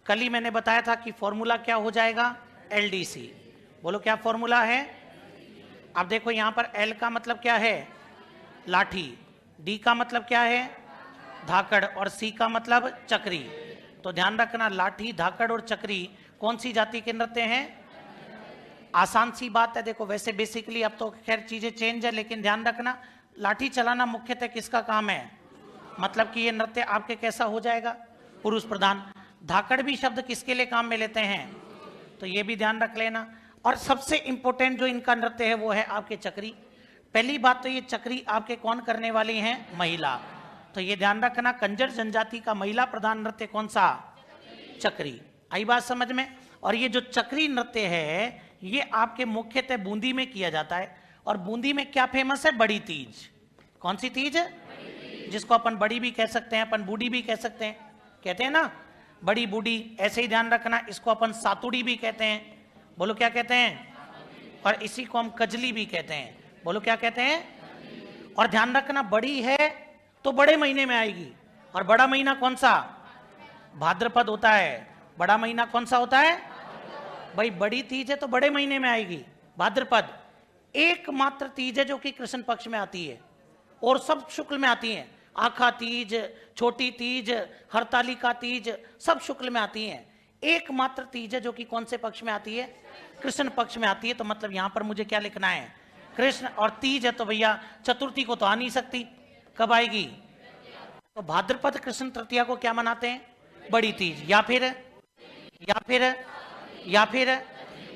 कल ही मैंने बताया था कि फॉर्मूला क्या हो जाएगा, LDC। बोलो क्या फॉर्मूला है? अब देखो यहां पर L का मतलब क्या है, लाठी, D का मतलब क्या है, धाकड़, और C का मतलब चक्री। तो ध्यान रखना, लाठी, धाकड़ और चक्री कौन सी जाति के नृत्य हैं? आसान सी बात है। देखो वैसे बेसिकली अब तो खैर चीजें चेंज है, लेकिन ध्यान रखना लाठी चलाना मुख्यतः किसका काम है? मतलब कि ये नृत्य आपके कैसा हो जाएगा, पुरुष प्रधान। धाकड़ भी शब्द किसके लिए काम में लेते हैं, तो ये भी ध्यान रख लेना। और सबसे इंपॉर्टेंट जो इनका नृत्य है वो है आपके चक्री। पहली बात तो ये चक्री आपके कौन करने वाली हैं? महिला। तो ये ध्यान रखना, कंजर जनजाति का महिला प्रधान नृत्य कौन सा? चक्री। आई बात समझ में? और ये जो चक्री नृत्य है ये आपके मुख्यतः बूंदी में किया जाता है। और बूंदी में क्या फेमस है? बड़ी तीज। कौन सी तीज? जिसको अपन बड़ी भी कह सकते हैं, अपन बूढ़ी भी कह सकते हैं, कहते हैं ना, बड़ी बूढ़ी। ऐसे ही ध्यान रखना, इसको अपन सातुड़ी भी कहते हैं। बोलो क्या कहते हैं? और इसी को हम कजली भी कहते हैं। बोलो क्या कहते हैं? और ध्यान रखना, बड़ी है तो बड़े महीने में आएगी, और बड़ा महीना कौन सा? भाद्रपद होता है। बड़ा महीना कौन सा होता है भाई? बड़ी तीज है तो बड़े महीने में आएगी, भाद्रपद। एकमात्र तीज है जो कि कृष्ण पक्ष में आती है, और सब शुक्ल में आती हैं। आखा तीज, छोटी तीज, हरतालिका तीज, सब शुक्ल में आती हैं। एकमात्र तीज है जो कि कौन से पक्ष में आती है? कृष्ण पक्ष में आती है। तो मतलब यहां पर मुझे क्या लिखना है? कृष्ण। और तीज है तो भैया चतुर्थी को तो आ नहीं सकती, कब आएगी? तो भाद्रपद कृष्ण तृतीया को क्या मनाते हैं? बड़ी तीज। या फिर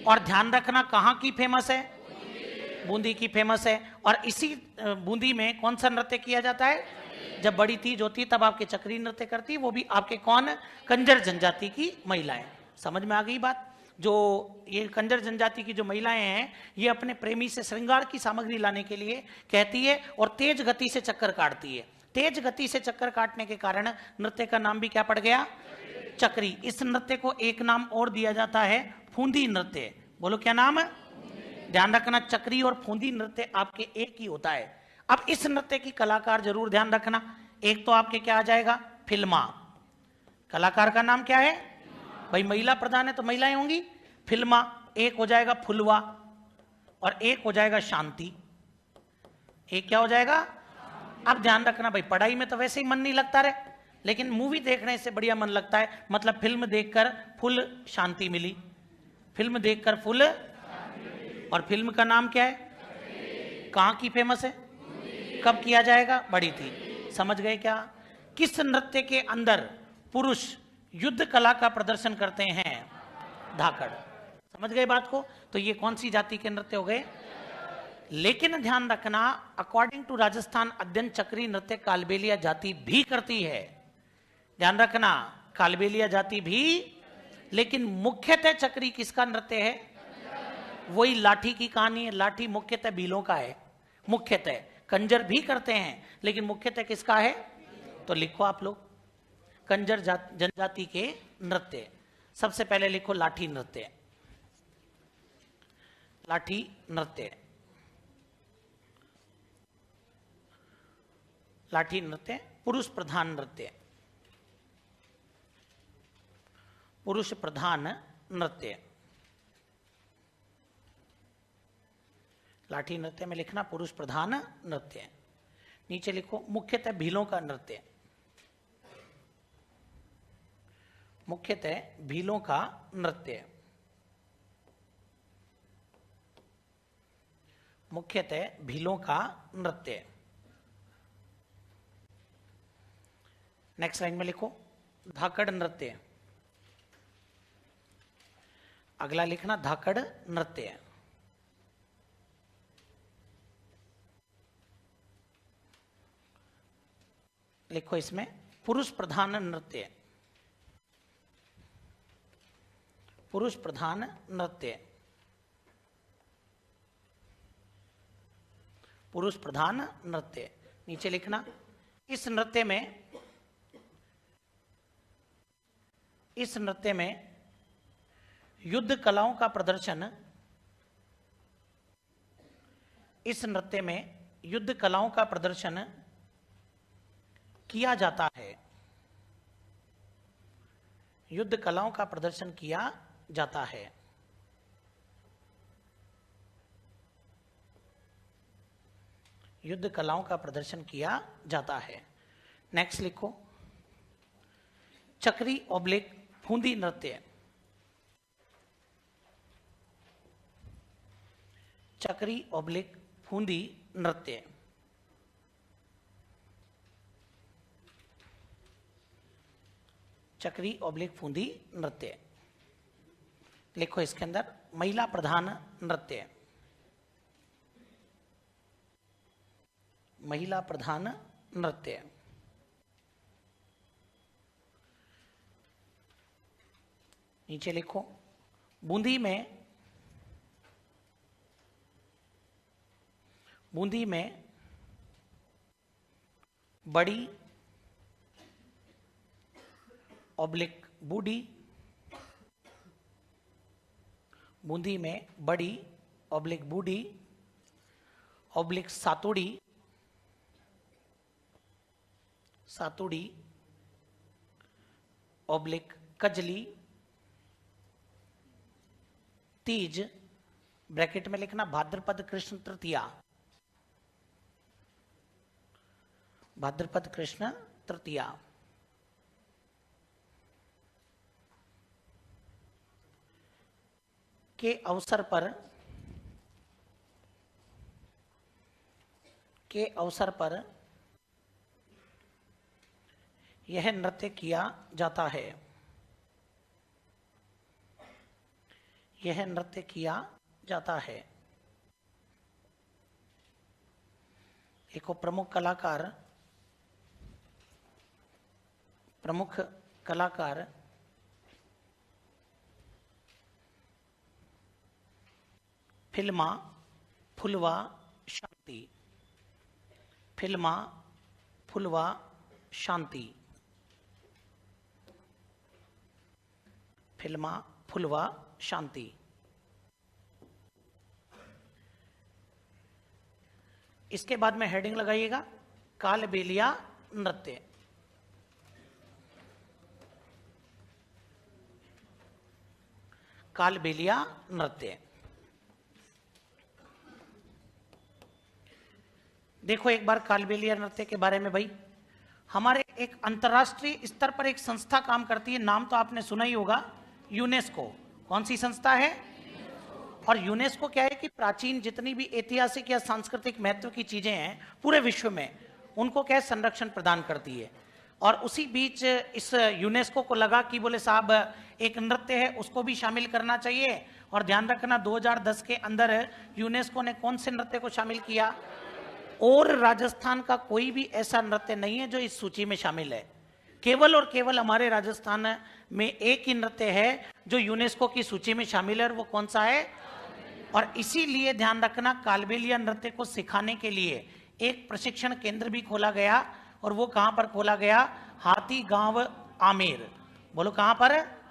और ध्यान रखना कहां की फेमस है? बूंदी की फेमस है। और इसी बूंदी में कौन सा नृत्य किया जाता है? जब बड़ी तीज होती है तब आपके चक्री नृत्य करती है, वो भी आपके कौन? कंजर जनजाति की महिलाएं। समझ में आ गई बात? जो ये कंजर जनजाति की जो महिलाएं हैं ये अपने प्रेमी से श्रृंगार की सामग्री लाने के लिए कहती है, और तेज गति से चक्कर काटती है। तेज गति से चक्कर काटने के कारण नृत्य का नाम भी क्या पड़ गया? चक्री। इस नृत्य को एक नाम और दिया जाता है, फूंदी नृत्य। बोलो क्या नाम है? ध्यान रखना, चक्री और फूंदी नृत्य आपके एक ही होता है। अब इस नृत्य की कलाकार जरूर ध्यान रखना, एक तो आपके क्या आ जाएगा? फिल्मा। कलाकार का नाम क्या है भाई? महिला प्रधान है तो महिलाएं होंगी, फिल्मा। एक हो जाएगा फुलवा, और एक हो जाएगा शांति। एक क्या हो जाएगा? अब ध्यान रखना भाई, पढ़ाई में तो वैसे ही मन नहीं लगता रे, लेकिन मूवी देखने से बढ़िया मन लगता है। मतलब फिल्म देखकर फुल शांति मिली, फिल्म देखकर फुल। और फिल्म का नाम क्या है? कहां की फेमस है? कब किया जाएगा? बड़ी थी। समझ गए क्या? किस नृत्य के अंदर पुरुष युद्ध कला का प्रदर्शन करते हैं? धाकड़। समझ गए बात को? तो ये कौन सी जाति के नृत्य हो गए? लेकिन ध्यान रखना, अकॉर्डिंग टू राजस्थान अध्ययन, चक्री नृत्य कालबेलिया जाति भी करती है। ध्यान रखना, कालबेलिया जाति भी, लेकिन मुख्यतः चक्री किसका नृत्य है? वही लाठी की कहानी है। लाठी मुख्यतः भीलों का है। मुख्यतः कंजर भी करते हैं, लेकिन मुख्यतः किसका है? तो लिखो आप लोग, कंजर जनजाति के नृत्य। सबसे पहले लिखो लाठी नृत्य। लाठी नृत्य, लाठी नृत्य पुरुष प्रधान नृत्य। पुरुष प्रधान नृत्य। लाठी नृत्य में लिखना पुरुष प्रधान नृत्य। नीचे लिखो मुख्यतः भीलों का नृत्य। मुख्यतः भीलों का नृत्य। मुख्यतः भीलों का नृत्य। नेक्स्ट लाइन में लिखो धाकड़ नृत्य। अगला लिखना धाकड़ नृत्य। लिखो इसमें पुरुष प्रधान नृत्य। पुरुष प्रधान नृत्य। पुरुष प्रधान नृत्य। नीचे लिखना इस नृत्य में युद्ध कलाओं का प्रदर्शन, इस नृत्य में युद्ध कलाओं का प्रदर्शन किया जाता है। युद्ध कलाओं का प्रदर्शन किया जाता है। युद्ध कलाओं का प्रदर्शन किया जाता है। नेक्स्ट लिखो चक्री ऑब्लिक फूंदी नृत्य। चक्री ऑब्लिक फूंदी नृत्य। चक्री ऑब्लिक फूंदी नृत्य। लिखो इसके अंदर महिला प्रधान नृत्य। महिला प्रधान नृत्य। नीचे लिखो बूंदी में बड़ी ऑब्लिक बूढ़ी। बूंदी में बड़ी ऑब्लिक बूढ़ी oblique Satudi. Satudi oblique Kajli Teej, bracket में लिखना भाद्रपद कृष्ण तृतीया। भाद्रपद कृष्ण तृतीया। के अवसर पर यह नृत्य किया जाता है। यह नृत्य किया जाता है। देखो प्रमुख कलाकार फिल्मा फुलवा शांति। फिल्मा फुलवा शांति। फिल्मा फुलवा शांति। इसके बाद में हेडिंग लगाइएगा कालबेलिया नृत्य। कालबेलिया नृत्य। देखो एक बार कालबेलिया नृत्य के बारे में भाई, हमारे एक अंतर्राष्ट्रीय स्तर पर एक संस्था काम करती है, नाम तो आपने सुना ही होगा, यूनेस्को। कौन सी संस्था है? और यूनेस्को क्या है कि प्राचीन जितनी भी ऐतिहासिक या सांस्कृतिक महत्व की चीजें हैं पूरे विश्व में, उनको क्या है संरक्षण प्रदान करती है। और उसी बीच इस यूनेस्को को लगा कि बोले साहब एक नृत्य है उसको भी शामिल करना चाहिए। और ध्यान रखना 2010 के अंदर यूनेस्को ने कौन से नृत्य को शामिल किया, और राजस्थान का कोई भी ऐसा नृत्य नहीं है जो इस सूची में शामिल है। केवल और केवल हमारे राजस्थान में एक ही नृत्य है जो यूनेस्को की सूची में शामिल है, और वो कौन सा है। और इसीलिए ध्यान रखना कालबेलिया नृत्य को सिखाने के लिए एक प्रशिक्षण केंद्र भी खोला गया, और वो कहां पर खोला गया, हाथी गांव आमेर। बोलो कहां पर,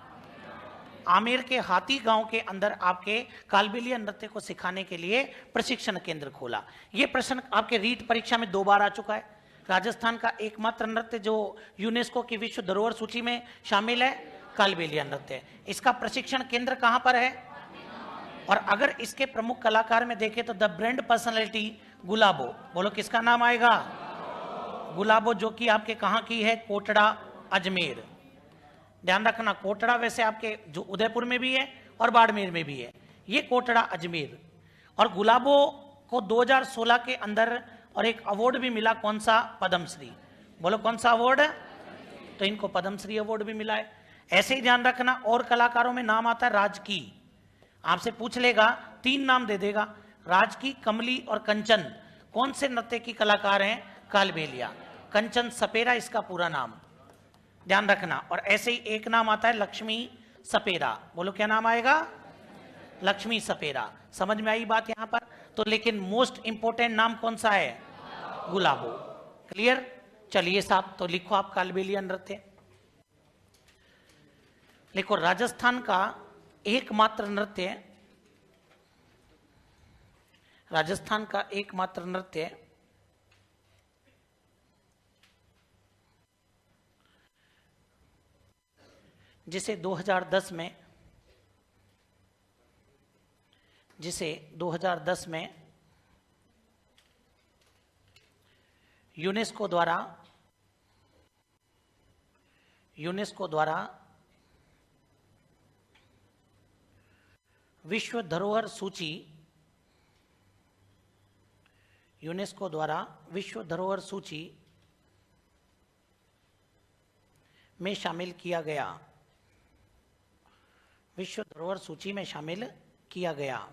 आमेर के हाथी गांव के अंदर आपके कालबेलिया नृत्य को सिखाने के लिए प्रशिक्षण केंद्र खोला। ये प्रश्न आपके रीट परीक्षा में 2 बार आ चुका है। राजस्थान का एकमात्र नृत्य जो यूनेस्को की विश्व धरोहर सूची में शामिल है कालबेलिया नृत्य, इसका प्रशिक्षण केंद्र कहां पर है। और अगर इसके प्रमुख कलाकार में देखें तो द ब्रांड पर्सनालिटी गुलाबो। बोलो किसका नाम आएगा, गुलाबो, जो कि आपके कहां की है, कोटड़ा अजमेर। ध्यान रखना कोटड़ा वैसे आपके जो उदयपुर में भी है और बाड़मेर में भी है, ये कोटड़ा अजमेर। और गुलाबो को 2016 के अंदर और एक अवार्ड भी मिला, कौन सा, पद्मश्री। बोलो कौन सा अवार्ड, तो इनको पद्मश्री अवार्ड भी मिला है। ऐसे ही ध्यान रखना और कलाकारों में नाम आता है राजकी। आपसे पूछ लेगा 3 नाम दे देगा, राजकी, कमली और कंचन कौन से नृत्य की कलाकार हैं, कालबेलिया। कंचन सपेरा इसका पूरा नाम, ध्यान रखना। और ऐसे ही एक नाम आता है लक्ष्मी सपेरा। बोलो क्या नाम आएगा, लक्ष्मी सपेरा। समझ में आई बात यहां पर। तो लेकिन मोस्ट इंपोर्टेंट नाम कौन सा है, गुलाबो। क्लियर, चलिए साहब, तो लिखो आप कालबेलिया नृत्य। लिखो राजस्थान का एकमात्र नृत्य, राजस्थान का एकमात्र नृत्य जिसे 2010 में यूनेस्को द्वारा विश्व धरोहर सूची में शामिल किया गया, विश्व धरोहर सूची में शामिल किया गया।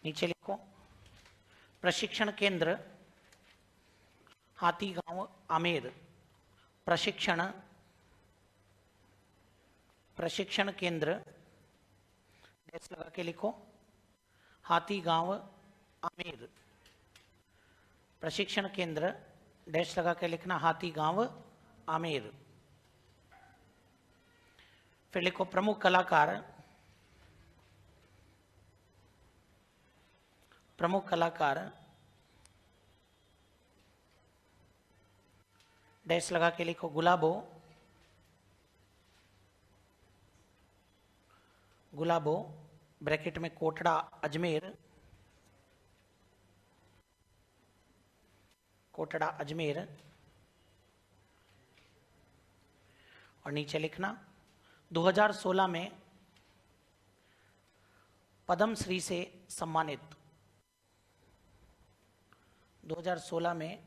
नीचे लिखो प्रशिक्षण केंद्र हाथीगांव आमेर। प्रशिक्षण केंद्र डैश लगा के लिखो, हाथीगांव आमेर। प्रशिक्षण केंद्र डैश लगा के लिखना, हाथीगांव आमेर। फिर लिखो प्रमुख कलाकार डैश लगा के लिखो, गुलाबो ब्रैकेट में कोटड़ा अजमेर। और नीचे लिखना 2016 में पद्मश्री से सम्मानित, 2016 में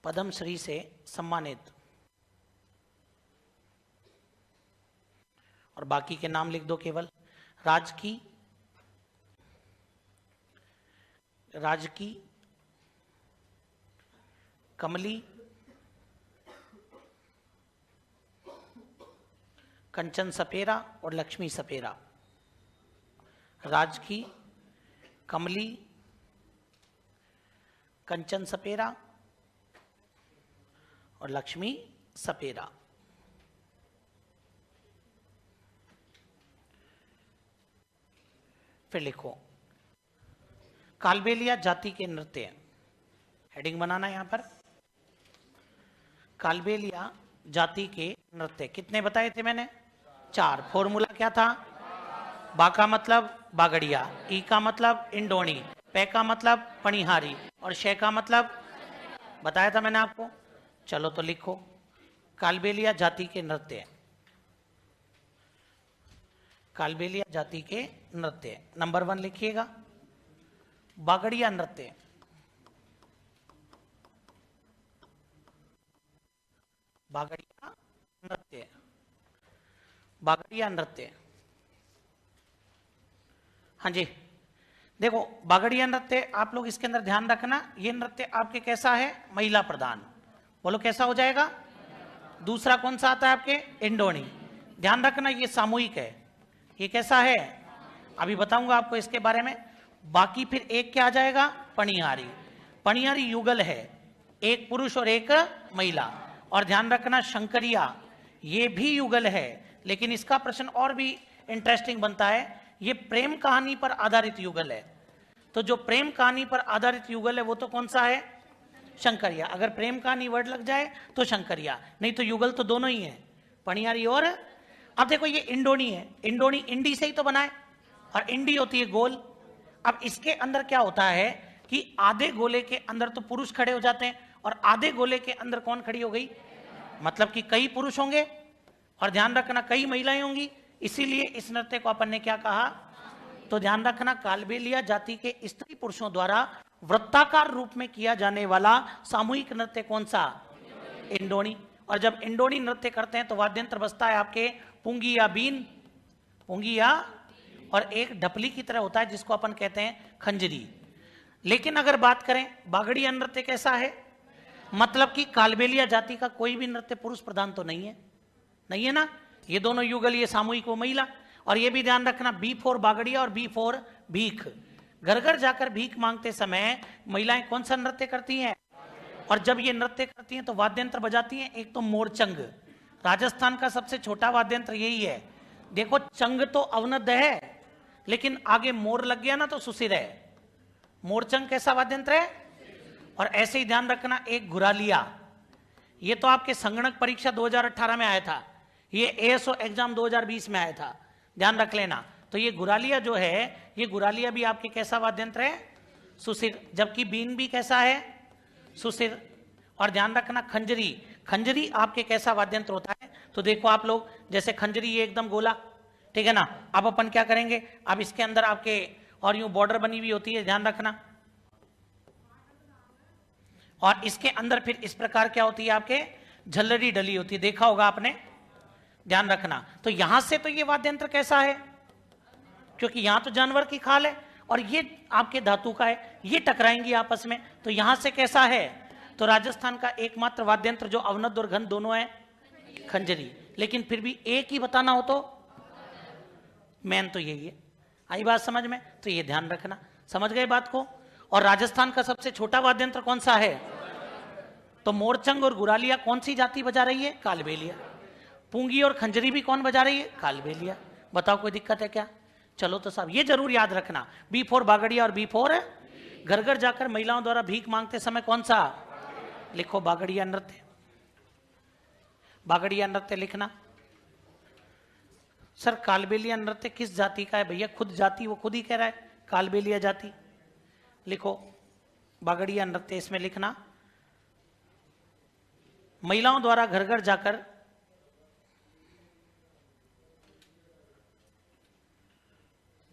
पद्मश्री से सम्मानित। और बाकी के नाम लिख दो केवल, राजकी, कमली, कंचन सपेरा और लक्ष्मी सपेरा। राजकी, कमली, कंचन सपेरा और लक्ष्मी सपेरा। फिर लिखो कालबेलिया जाति के नृत्य। हेडिंग बनाना यहां पर, कालबेलिया जाति के नृत्य। कितने बताए थे मैंने, 4। फॉर्मूला क्या था, बा का मतलब बागड़िया, ई का मतलब इंडोनी, पे का मतलब पणिहारी और शे का मतलब बताया था मैंने आपको। चलो तो लिखो कालबेलिया जाति के नृत्य। कालबेलिया जाति के नृत्य नंबर 1 लिखिएगा, बागड़िया नृत्य। बागड़िया नृत्य, बागड़िया नृत्य। हाँ जी, देखो बागड़िया नृत्य आप लोग इसके अंदर ध्यान रखना, ये नृत्य आपके कैसा है, महिला प्रधान। बोलो कैसा हो जाएगा। दूसरा कौन सा आता है आपके, इंडोनी। ध्यान रखना ये सामूहिक है, ये कैसा है, अभी बताऊंगा आपको इसके बारे में। बाकी फिर एक क्या आ जाएगा, पणिहारी। पणिहारी युगल है, एक पुरुष और एक महिला। और ध्यान रखना शंकरिया ये भी युगल है, लेकिन इसका प्रश्न और भी इंटरेस्टिंग बनता है, ये प्रेम कहानी पर आधारित युगल है। तो जो प्रेम कहानी पर आधारित युगल है वो तो कौन सा है, शंकरिया। अगर प्रेम कहानी वर्ड लग जाए तो शंकरिया, नहीं तो युगल तो दोनों ही है, पणिहारी और। अब देखो ये इंडोनी है, इंडोनी इंडी से ही तो बना है और इंडी होती है गोल। अब इसके अंदर क्या होता है कि आधे गोले के अंदर तो पुरुष खड़े हो जाते हैं और आधे गोले के अंदर कौन खड़ी हो गई, मतलब कि कई पुरुष होंगे और ध्यान रखना कई महिलाएं होंगी। इसीलिए इस नृत्य को अपन ने क्या कहा, तो ध्यान रखना कालबेलिया जाति के स्त्री पुरुषों द्वारा वृत्ताकार रूप में किया जाने वाला सामूहिक नृत्य कौन सा, इंडोनी। और जब इंडोनी नृत्य करते हैं तो वाद्यंत्र बजता है आपके पुंगी या बीन, पुंगी या, और एक ढपली की तरह होता है जिसको अपन कहते हैं खंजरी। लेकिन अगर बात करें बागड़िया नृत्य कैसा है, मतलब कि कालबेलिया जाति का कोई भी नृत्य पुरुष प्रधान तो नहीं है, नहीं है ना, ये दोनों युगल, ये सामूहिक वो महिला। और ये भी ध्यान रखना B4 बागड़िया और B4 भीख। घर घर जाकर भीख मांगते समय महिलाएं कौन सा नृत्य करती हैं, और जब ये नृत्य करती हैं तो वाद्यंत्र बजाती हैं। एक तो मोरचंग, राजस्थान का सबसे छोटा वाद्यंत्र यही है। देखो चंग तो अवनद है, लेकिन आगे मोर लग गया ना तो सुसिर है। मोरचंग कैसा वाद्यंत्र है। और ऐसे ही ध्यान रखना एक घुरालिया, ये तो आपके संगणक परीक्षा 2018 में आया था, ये ASO एग्जाम 2020 में आया था, ध्यान रख लेना। तो ये घुरालिया जो है, ये घुरालिया भी आपके कैसा वाद्यंत्र है, सुसिर। जबकि बीन भी कैसा है, सुसिर। और ध्यान रखना खंजरी, खंजरी आपके कैसा वाद्यंत्र होता है, तो देखो आप लोग जैसे खंजरी ये एकदम गोला, ठीक है ना। अब अपन क्या करेंगे, अब इसके अंदर आपके और यूं बॉर्डर बनी हुई होती है, ध्यान रखना। और इसके अंदर फिर इस प्रकार क्या होती है, आपके झल्लरी डली होती है, देखा होगा आपने, ध्यान रखना। तो यहां से तो ये वाद्यंत्र कैसा है, क्योंकि यहां तो जानवर की खाल है और ये आपके धातु का है, ये टकराएंगी आपस में, तो यहां से कैसा है, तो राजस्थान का एकमात्र वाद्यंत्र जो अवनद और घन दोनों है, खंजरी। लेकिन फिर भी एक ही बताना हो तो मेन तो यही है। आई बात समझ में, तो ये ध्यान रखना, समझ गए बात को। और राजस्थान का सबसे छोटा वाद्यंत्र कौन सा है, तो मोरचंग और गुरालिया कौन सी जाति बजा रही है, कालबेलिया। पूंगी और खंजरी भी कौन बजा रही है, कालबेलिया। बताओ कोई दिक्कत है क्या। चलो तो साहब ये जरूर याद रखना, B4 बागड़िया और B4 घर घर जाकर महिलाओं द्वारा भीख मांगते समय कौन सा, लिखो बागड़िया नृत्य। बागड़िया नृत्य लिखना। सर कालबेलिया नृत्य किस जाति का है भैया, खुद जाति वो खुद ही कह रहा है कालबेलिया जाति। लिखो बागड़िया नृत्य, इसमें लिखना महिलाओं द्वारा घर घर जाकर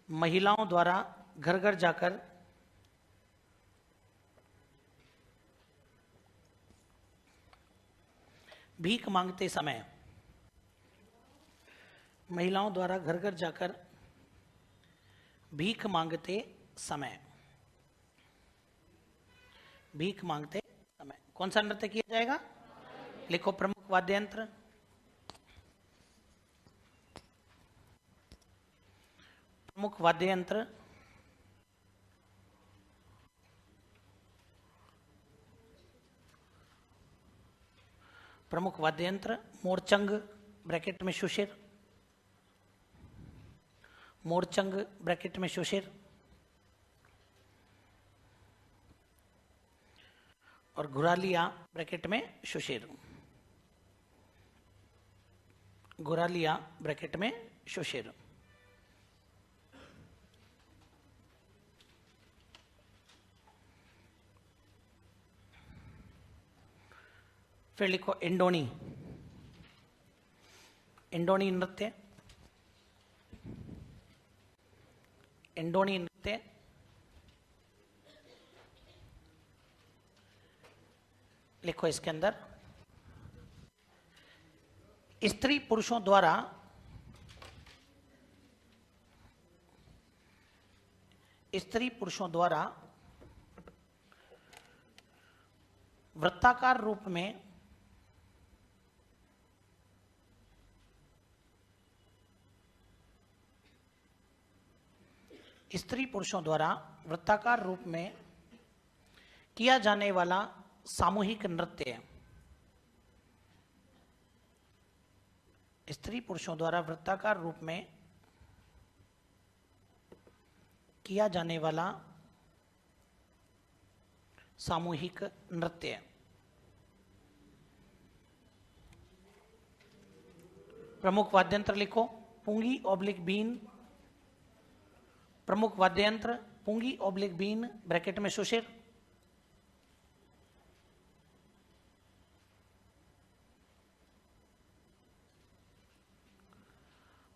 महिलाओं द्वारा घर घर जाकर भीख मांगते समय, महिलाओं द्वारा घर घर जाकर भीख मांगते समय, भीख मांगते समय कौन सा नृत्य किया जाएगा, लिखो प्रमुख वाद्ययंत्र। प्रमुख वाद्ययंत्र प्रमुख वाद्ययंत्र मोरचंग ब्रैकेट में शुशिर, मोरचंग ब्रैकेट में शुशिर, और घुरालिया ब्रैकेट में शुशिर, घुरालिया ब्रैकेट में शुशिर। फिर लिखो इंडोनी, इंडोनी नृत्य, इंडोनी नृत्य, लिखो इसके अंदर स्त्री पुरुषों द्वारा वृत्ताकार रूप में स्त्री पुरुषों द्वारा वृत्ताकार रूप में किया जाने वाला सामूहिक नृत्य, स्त्री पुरुषों द्वारा वृत्ताकार रूप में किया जाने वाला सामूहिक नृत्य। प्रमुख वाद्यंत्र लिखो पुंगी ऑब्लिक बीन, प्रमुख वाद्यंत्र पुंगी ऑब्लिक बीन ब्रैकेट में सुशिर,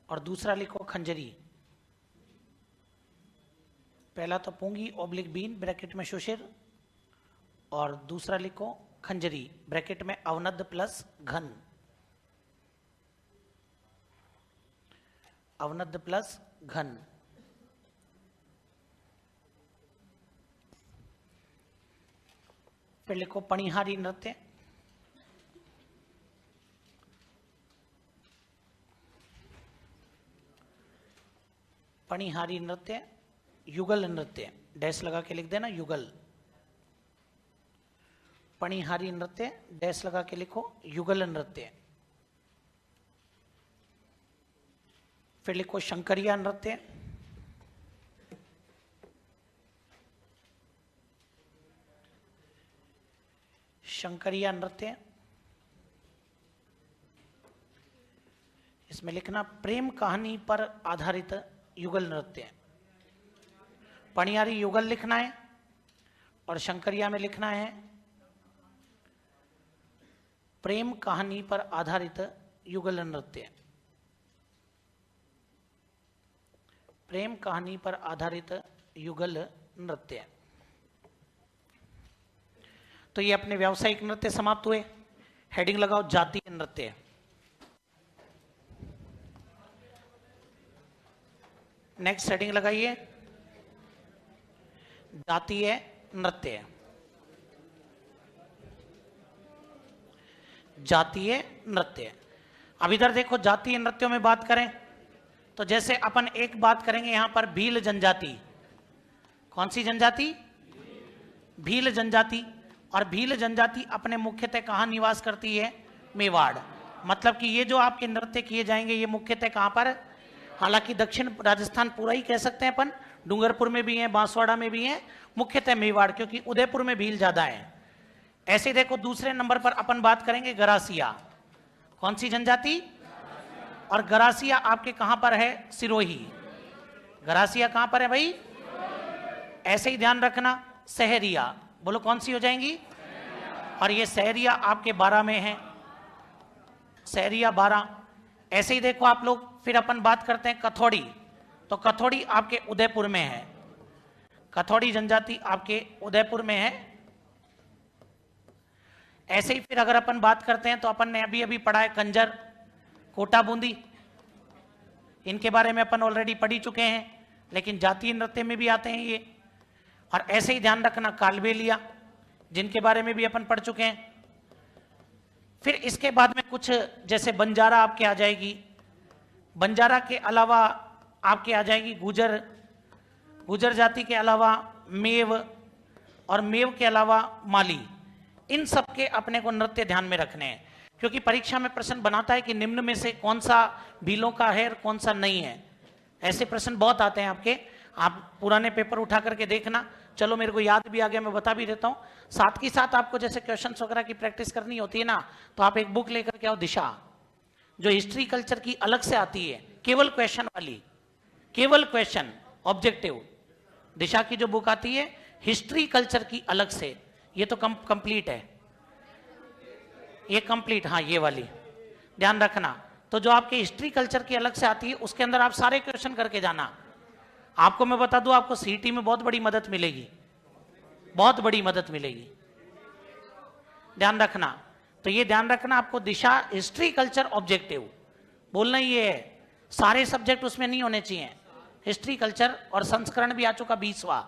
और दूसरा लिखो खंजरी। पहला तो पुंगी ऑब्लिक बीन ब्रैकेट में सुशिर, और दूसरा लिखो खंजरी ब्रैकेट में अवनद प्लस घन, अवनद प्लस घन। फिर लिखो पणिहारी नृत्य, पणिहारी नृत्य, युगल नृत्य, डैश लगा के लिख देना युगल, पणिहारी नृत्य डैश लगा के लिखो युगल नृत्य। फिर लिखो शंकरिया नृत्य, शंकरिया नृत्य, इसमें लिखना प्रेम कहानी पर आधारित युगल नृत्य। पणियारी युगल लिखना है और शंकरिया में लिखना है प्रेम कहानी पर आधारित युगल नृत्य, प्रेम कहानी पर आधारित युगल नृत्य। तो ये अपने व्यावसायिक नृत्य समाप्त हुए। हेडिंग लगाओ जातीय नृत्य। नेक्स्ट हेडिंग लगाइए जातीय नृत्य, जातीय नृत्य। अब इधर देखो जातीय नृत्यों में बात करें तो जैसे अपन एक बात करेंगे यहां पर भील जनजाति। कौन सी जनजाति? भील जनजाति। और भील जनजाति अपने मुख्यतः कहां निवास करती है? मेवाड़। मतलब कि ये जो आपके नृत्य किए जाएंगे ये मुख्यतः कहां पर? हालांकि दक्षिण राजस्थान पूरा ही कह सकते हैं अपन, डूंगरपुर में भी है, बांसवाड़ा में भी है, मुख्यतः मेवाड़, क्योंकि उदयपुर में भील ज्यादा है। ऐसे देखो दूसरे नंबर पर अपन बात करेंगे गरासिया। कौन सी जनजाति? और गरासिया आपके कहां पर है? सिरोही। गरासिया कहां पर है भाई? ऐसे ही ध्यान रखना सहरिया। बोलो कौन सी हो जाएंगी? और ये सहरिया आपके 12 में है, सहरिया 12। ऐसे ही देखो आप लोग, फिर अपन बात करते हैं कथौड़ी। तो कथौड़ी आपके उदयपुर में है, कथौड़ी जनजाति आपके उदयपुर में है। ऐसे ही फिर अगर अपन बात करते हैं तो अपन ने अभी अभी पढ़ा है कंजर, कोटा बूंदी, इनके बारे में अपन ऑलरेडी पढ़ी चुके हैं, लेकिन जातीय नृत्य में भी आते हैं ये। और ऐसे ही ध्यान रखना कालबेलिया, जिनके बारे में भी अपन पढ़ चुके हैं। फिर इसके बाद में कुछ जैसे बंजारा आपके आ जाएगी, बंजारा के अलावा आपके आ जाएगी गुजर, गुजर जाति के अलावा मेव, और मेव के अलावा माली। इन सब के अपने को नृत्य ध्यान में रखने हैं, क्योंकि परीक्षा में प्रश्न बनाता है कि निम्न में से कौन सा भीलों का है और कौन सा नहीं है। ऐसे प्रश्न बहुत आते हैं आपके, आप पुराने पेपर उठा करके देखना। चलो मेरे को याद भी आ गया, मैं बता भी देता हूं। साथ ही साथ आपको जैसे क्वेश्चंस वगैरह की प्रैक्टिस करनी होती है ना, तो आप एक बुक लेकर के आओ, दिशा, जो हिस्ट्री कल्चर की अलग से आती है, केवल क्वेश्चन वाली, केवल क्वेश्चन ऑब्जेक्टिव। दिशा की जो बुक आती है हिस्ट्री कल्चर की अलग से, ये तो कंप्लीट है। ये कंप्लीट, हाँ ये वाली ध्यान रखना। तो जो आपके हिस्ट्री कल्चर की अलग से आती है उसके अंदर आप सारे क्वेश्चन करके जाना। आपको मैं बता दूं, आपको सीईटी में बहुत बड़ी मदद मिलेगी, बहुत बड़ी मदद मिलेगी, ध्यान रखना। तो ये ध्यान रखना आपको, दिशा हिस्ट्री कल्चर ऑब्जेक्टिव बोलना ये है, सारे सब्जेक्ट उसमें नहीं होने चाहिए। हिस्ट्री कल्चर और संस्करण भी आ चुका 20वां,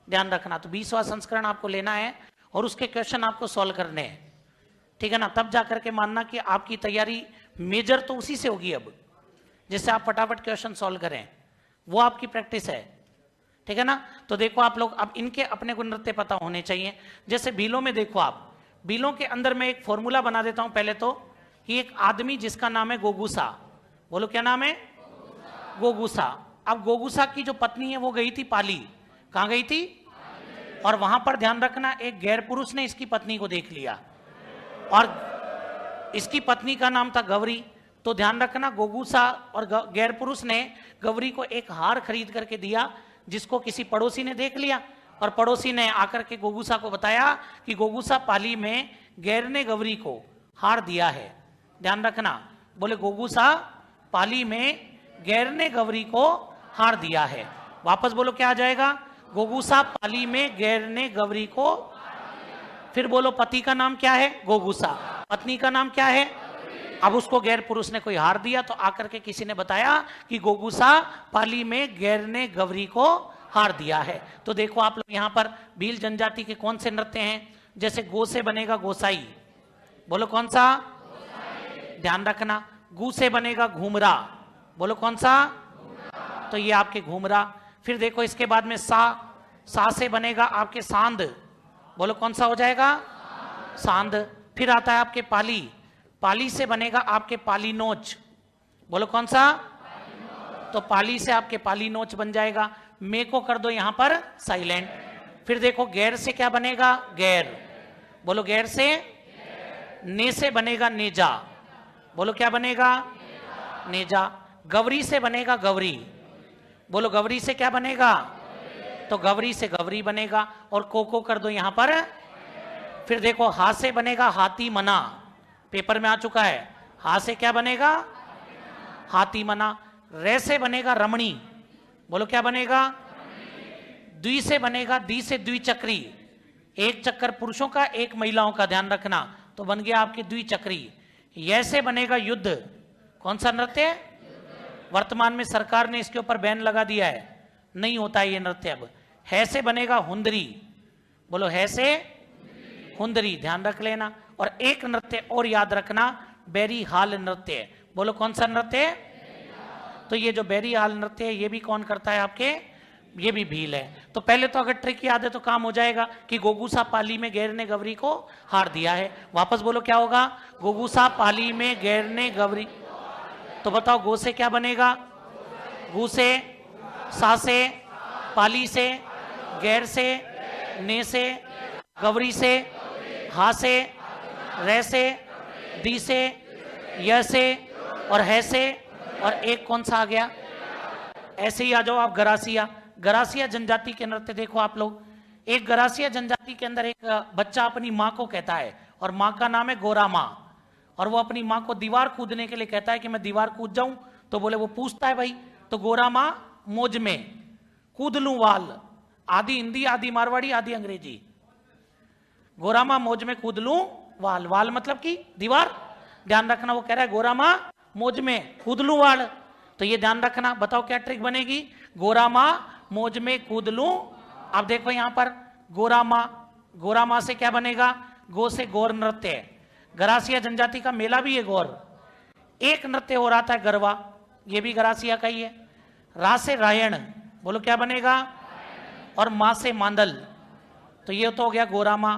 ध्यान रखना। तो 20वां संस्करण आपको लेना है और उसके क्वेश्चन आपको सॉल्व करने हैं, ठीक है ना। तब जाकर के मानना कि आपकी तैयारी मेजर तो उसी से होगी अब, जिससे आप फटाफट क्वेश्चन सॉल्व करें, वो आपकी प्रैक्टिस है, ठीक है ना। तो देखो आप लोग, अब इनके अपने को नृत्य पता होने चाहिए। जैसे बीलों में देखो आप, बीलों के अंदर मैं एक फॉर्मूला बना देता हूं पहले तो, कि एक आदमी जिसका नाम है गोगुसा, बोलो क्या नाम है, गोगुसा। अब गोगुसा की जो पत्नी है वो गई थी पाली, कहां गई थी, और वहां पर ध्यान रखना एक गैर पुरुष ने इसकी पत्नी को देख लिया और इसकी पत्नी का नाम था गौरी। तो ध्यान रखना गोगुसा और गैर पुरुष ने गौरी को एक हार खरीद करके दिया, जिसको किसी पड़ोसी ने देख लिया और पड़ोसी ने आकर के गोगुसा को बताया कि गोगुसा पाली में गैर ने गौरी को हार दिया है। ध्यान रखना, बोले गोगुसा पाली में गैर ने गौरी को हार दिया है। वापस बोलो क्या आ जाएगा, गोगुसा पाली में गैर ने गौरी को, फिर बोलो पति का नाम क्या है, गोगुसा, पत्नी का नाम क्या है। अब उसको गैर पुरुष ने कोई हार दिया तो आकर के किसी ने बताया कि गोगुसा पाली में गैर ने गौरी को हार दिया है। तो देखो आप लोग यहाँ पर भील जनजाति के कौन से नृत्य हैं, जैसे गो से बनेगा गोसाई, बोलो कौन सा, ध्यान रखना। गू से बनेगा घूमरा, बोलो कौन सा, तो ये आपके घूमरा। फिर देखो इसके बाद में सा से बनेगा आपके सांद, बोलो कौन सा हो जाएगा, सांद। फिर आता है आपके पाली, पाली से बनेगा आपके पाली नोच, बोलो कौन सा, तो पाली से आपके पाली नोच बन जाएगा। मे को कर दो यहां पर साइलेंट। फिर देखो गैर से क्या बनेगा, गैर, बोलो गैर से, ने से बनेगा नेजा, बोलो क्या बनेगा, नेजा। गौरी से बनेगा गौरी, बोलो गौरी से क्या बनेगा, तो गौरी से गौरी बनेगा। और को कर दो यहां पर। फिर देखो हा से बनेगा हाथी मना, पेपर में आ चुका है, हा से क्या बनेगा, हाथी मना। रे से बनेगा रमणी, बोलो क्या बनेगा, द्वि से बनेगा, दी से द्विचक्री, एक चक्कर पुरुषों का एक महिलाओं का, ध्यान रखना, तो बन गया आपकी द्विचक्री। य से बनेगा युद्ध, कौन सा नृत्य, वर्तमान में सरकार ने इसके ऊपर बैन लगा दिया है, नहीं होता है ये नृत्य अब। है से बनेगा हुंदरी, बोलो है से हुंदरी, ध्यान रख लेना। और एक नृत्य और याद रखना, बैरी हाल नृत्य, बोलो कौन सा नृत्य, तो ये जो बैरी हाल नृत्य है ये भी कौन करता है आपके, ये भी भील है। तो पहले तो अगर ट्रिक याद है तो काम हो जाएगा कि गोगुसा पाली में गैर ने गौरी को हार दिया है। वापस बोलो क्या होगा, गोगुसा पाली में गैर ने गौरी, तो बताओ गो से क्या बनेगा, गु से, सा से, पाली से, गैर से, ने से, गौरी से, हा से, रे से, दी से, य से और है से, और एक कौन सा आ गया, ऐसे ही आ जाओ आप गरासिया। गरासिया जनजाति के नृत्य देखो आप लोग। एक गरासिया जनजाति के अंदर एक बच्चा अपनी माँ को कहता है, और माँ का नाम है गोरा माँ, और वो अपनी माँ को दीवार कूदने के लिए कहता है कि मैं दीवार कूद जाऊं, तो बोले वो पूछता है भाई, तो गोरा माँ मौज में कूद लूं वाल, आधी हिंदी आधी मारवाड़ी आधी अंग्रेजी, गोरा माँ मौज में कूद लूं वाल, वाल मतलब कि दीवार, ध्यान रखना। वो कह रहा है गोरा माँ मौज में कूद लूं वाल, तो ये ध्यान रखना। बताओ क्या ट्रिक बनेगी, गोरा माँ मौज में कूद लूं। अब देखो यहां पर गोरा माँ से क्या बनेगा, गो से गौर नृत्य, गरासिया जनजाति का मेला भी है गौर। एक नृत्य हो रहा था गरबा, ये भी गरासिया का ही है। रा से रायण, बोलो क्या बनेगा, और माँ से मांदल, तो ये तो हो गया गोरा माँ।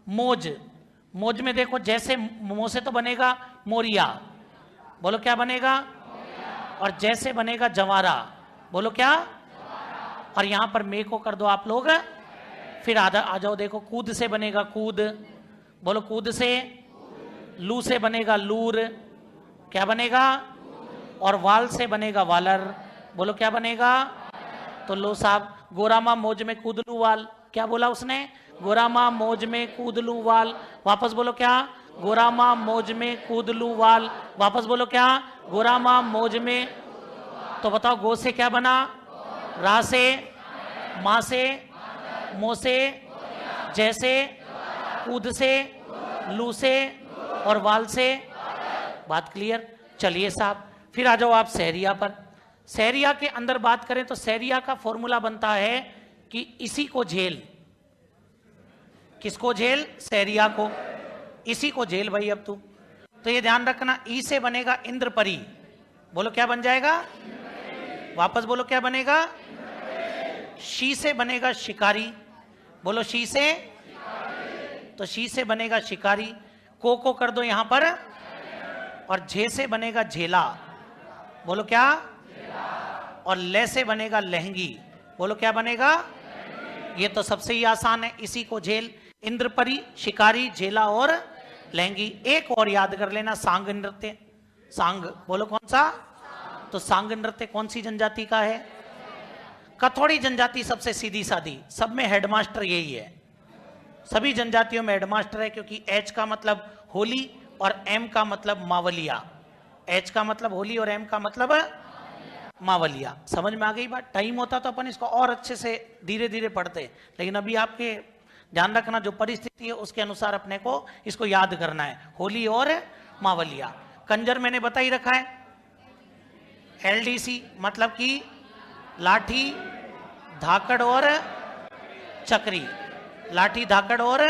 मौज में देखो जैसे मो से तो बनेगा मोरिया, बोलो क्या बनेगा, और जैसे बनेगा जवारा, बोलो क्या, और यहां पर मे को कर दो आप लोग। फिर आ जाओ देखो कूद से बनेगा कूद, बोलो कूद से। लू से बनेगा लूर, क्या बनेगा, और वाल से बनेगा वालर, बोलो क्या बनेगा, तो लो साहब गोरामा मौज में कूदलू वाल, क्या बोला उसने, गोरामा मौज में कूदलू वाल। वापस बोलो क्या, गोरामा मौज में कूदलू वाल। वापस बोलो क्या? गोरामा मौज में। तो बताओ गो से क्या बना? रा से, माँ से, मो से, जैसे, कूद से, लू से और वाल से। बात क्लियर? चलिए साहब, फिर आ जाओ आप सहरिया पर। सहरिया के अंदर बात करें तो सहरिया का फॉर्मूला बनता है कि इसी को झेल। किसको झेल? सहरिया को। इसी को झेल भाई अब तू। तो ये ध्यान रखना, ई से बनेगा इंद्रपरी। बोलो क्या बन जाएगा? वापस बोलो क्या बनेगा? शी से बनेगा शिकारी। बोलो शी से। तो शी से बनेगा शिकारी। को कर दो यहां पर, और झे से बनेगा झेला। बोलो क्या? और ले से बनेगा लहंगी। बोलो क्या बनेगा? ये तो सबसे ही आसान है, इसी को झेल। इंद्रपरी, शिकारी, झेला और लहंगी। एक और याद कर लेना, सांग नृत्य। सांग बोलो कौन सा? तो सांग नृत्य कौन सी जनजाति का है? कथौड़ी जनजाति सबसे सीधी सादी, सब में हेडमास्टर यही है। सभी जनजातियों में हेडमास्टर है, क्योंकि एच का मतलब होली और एम का मतलब मावलिया। एच का मतलब होली और एम का मतलब मावलिया। समझ में आ गई बात? टाइम होता तो अपन इसको और अच्छे से धीरे धीरे पढ़ते, लेकिन अभी आपके ध्यान रखना जो परिस्थिति है उसके अनुसार अपने को इसको याद करना है, होली और मावलिया। कंजर मैंने बता ही रखा है, एलडीसी मतलब कि लाठी, धाकड़ और चक्री। लाठी, धाकड़ और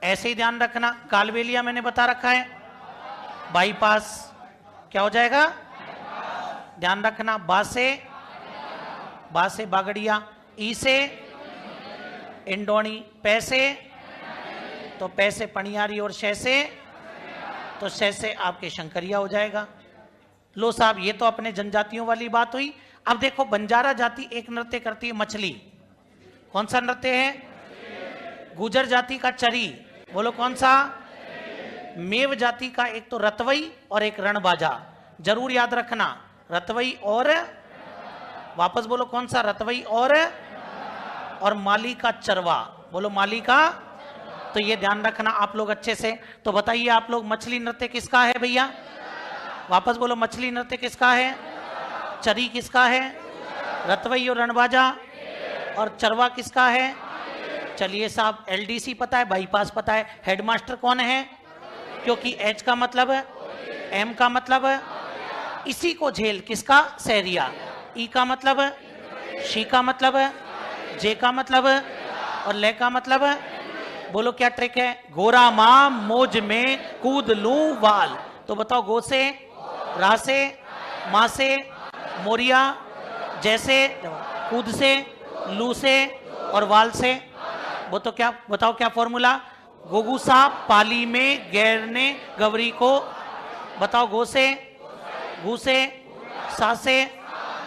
ऐसे ही ध्यान रखना। कालबेलिया मैंने बता रखा है, बाईपास क्या हो जाएगा? ध्यान रखना। बासे, बासे बागड़िया। ई से इंडोनी। पैसे, तो पैसे पणियारी और शैसे, तो शैसे आपके शंकरिया हो जाएगा। लो साहब, ये तो अपने जनजातियों वाली बात हुई। अब देखो, बंजारा जाति एक नृत्य करती है मछली। कौन सा नृत्य है? गुजर जाति का चरी। बोलो कौन सा? मेव जाति का एक तो रतवई और एक रणबाजा। जरूर याद रखना, रतवई और, वापस बोलो कौन सा? रतवई और माली का चरवा। बोलो माली का। तो ये ध्यान रखना आप लोग अच्छे से। तो बताइए आप लोग, मछली नृत्य किसका है भैया? वापस बोलो, मछली नृत्य किसका है? चरी किसका है? रतवई और रणबाजा। और चरवा किसका है? चलिए साहब, एलडीसी पता है, बाईपास पता है, हेडमास्टर कौन है? क्योंकि एच का मतलब है, एम का मतलब है, इसी को झेल किसका? सहरिया। ई का मतलब है, शी का मतलब है, जे का मतलब है, और ले का मतलब है। बोलो क्या ट्रिक है? गोरा मां मौज में कूद लूं वाल। तो बताओ, गो से, रा से, मां से, मोरिया, जैसे, कूद से, लू से और वाल से। वो तो क्या बताओ, क्या फॉर्मूला? गोगुसा पाली में गैर ने गवरी को। बताओ, गो से, गु से, सा से,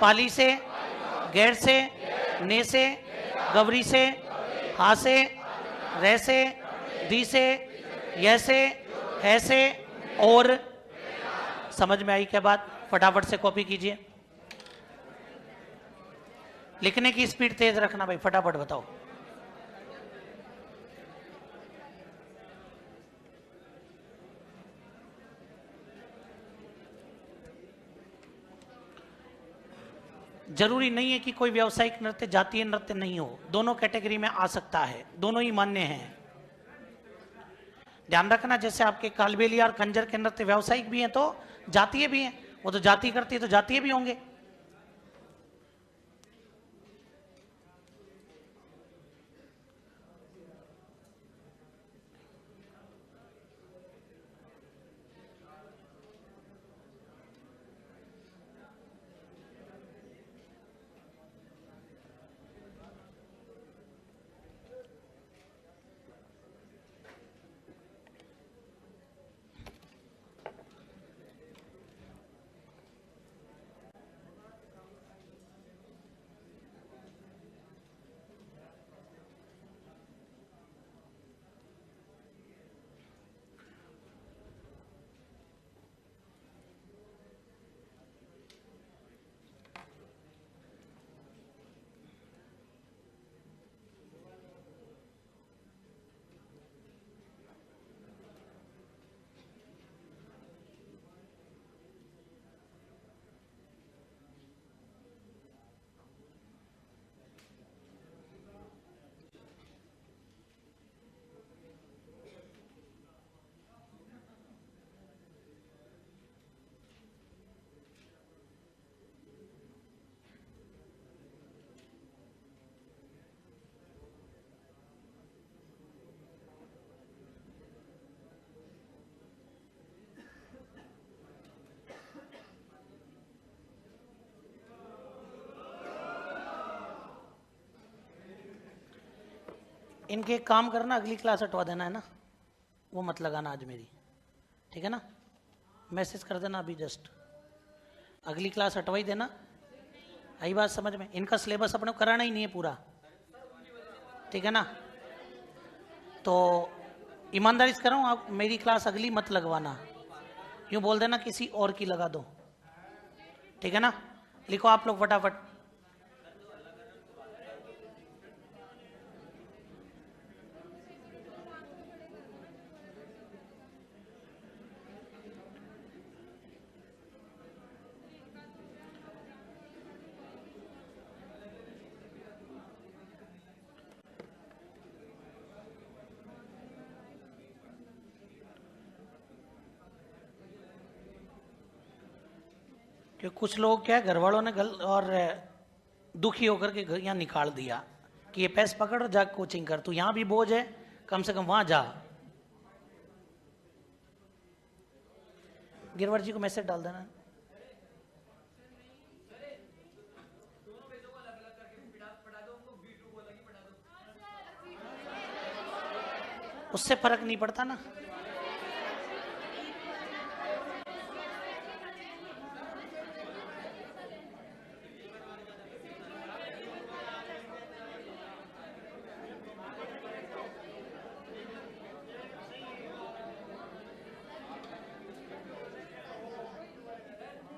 पाली से, गैर से, ने से, गवरी से, हा से, रे से, दी से, यह से, है से और। समझ में आई क्या बात? फटाफट से कॉपी कीजिए। लिखने की स्पीड तेज रखना भाई, फटाफट बताओ। जरूरी नहीं है कि कोई व्यावसायिक नृत्य जातीय नृत्य नहीं हो, दोनों कैटेगरी में आ सकता है, दोनों ही मान्य हैं। ध्यान रखना, जैसे आपके कालबेलिया और कंजर के नृत्य व्यावसायिक भी हैं तो जातीय भी हैं। वो तो जाति करती है तो जातीय भी होंगे। इनके एक काम करना, अगली क्लास हटवा देना है ना, वो मत लगाना आज मेरी, ठीक है ना? मैसेज कर देना अभी जस्ट, अगली क्लास हटवा ही देना। आई बात समझ में? इनका सिलेबस अपने को कराना ही नहीं है पूरा, ठीक है ना? तो ईमानदारी से कर रहा हूँ, आप मेरी क्लास अगली मत लगवाना, यूँ बोल देना किसी और की लगा दो, ठीक है ना? लिखो आप लोग फटाफट। कि कुछ लोग क्या, घर वालों ने और दुखी होकर के यहाँ निकाल दिया कि ये पैसे पकड़ और जा कोचिंग कर, तू यहाँ भी बोझ है, कम से कम वहां जा। गिरवर जी को मैसेज डाल देना। उससे फर्क नहीं पड़ता ना।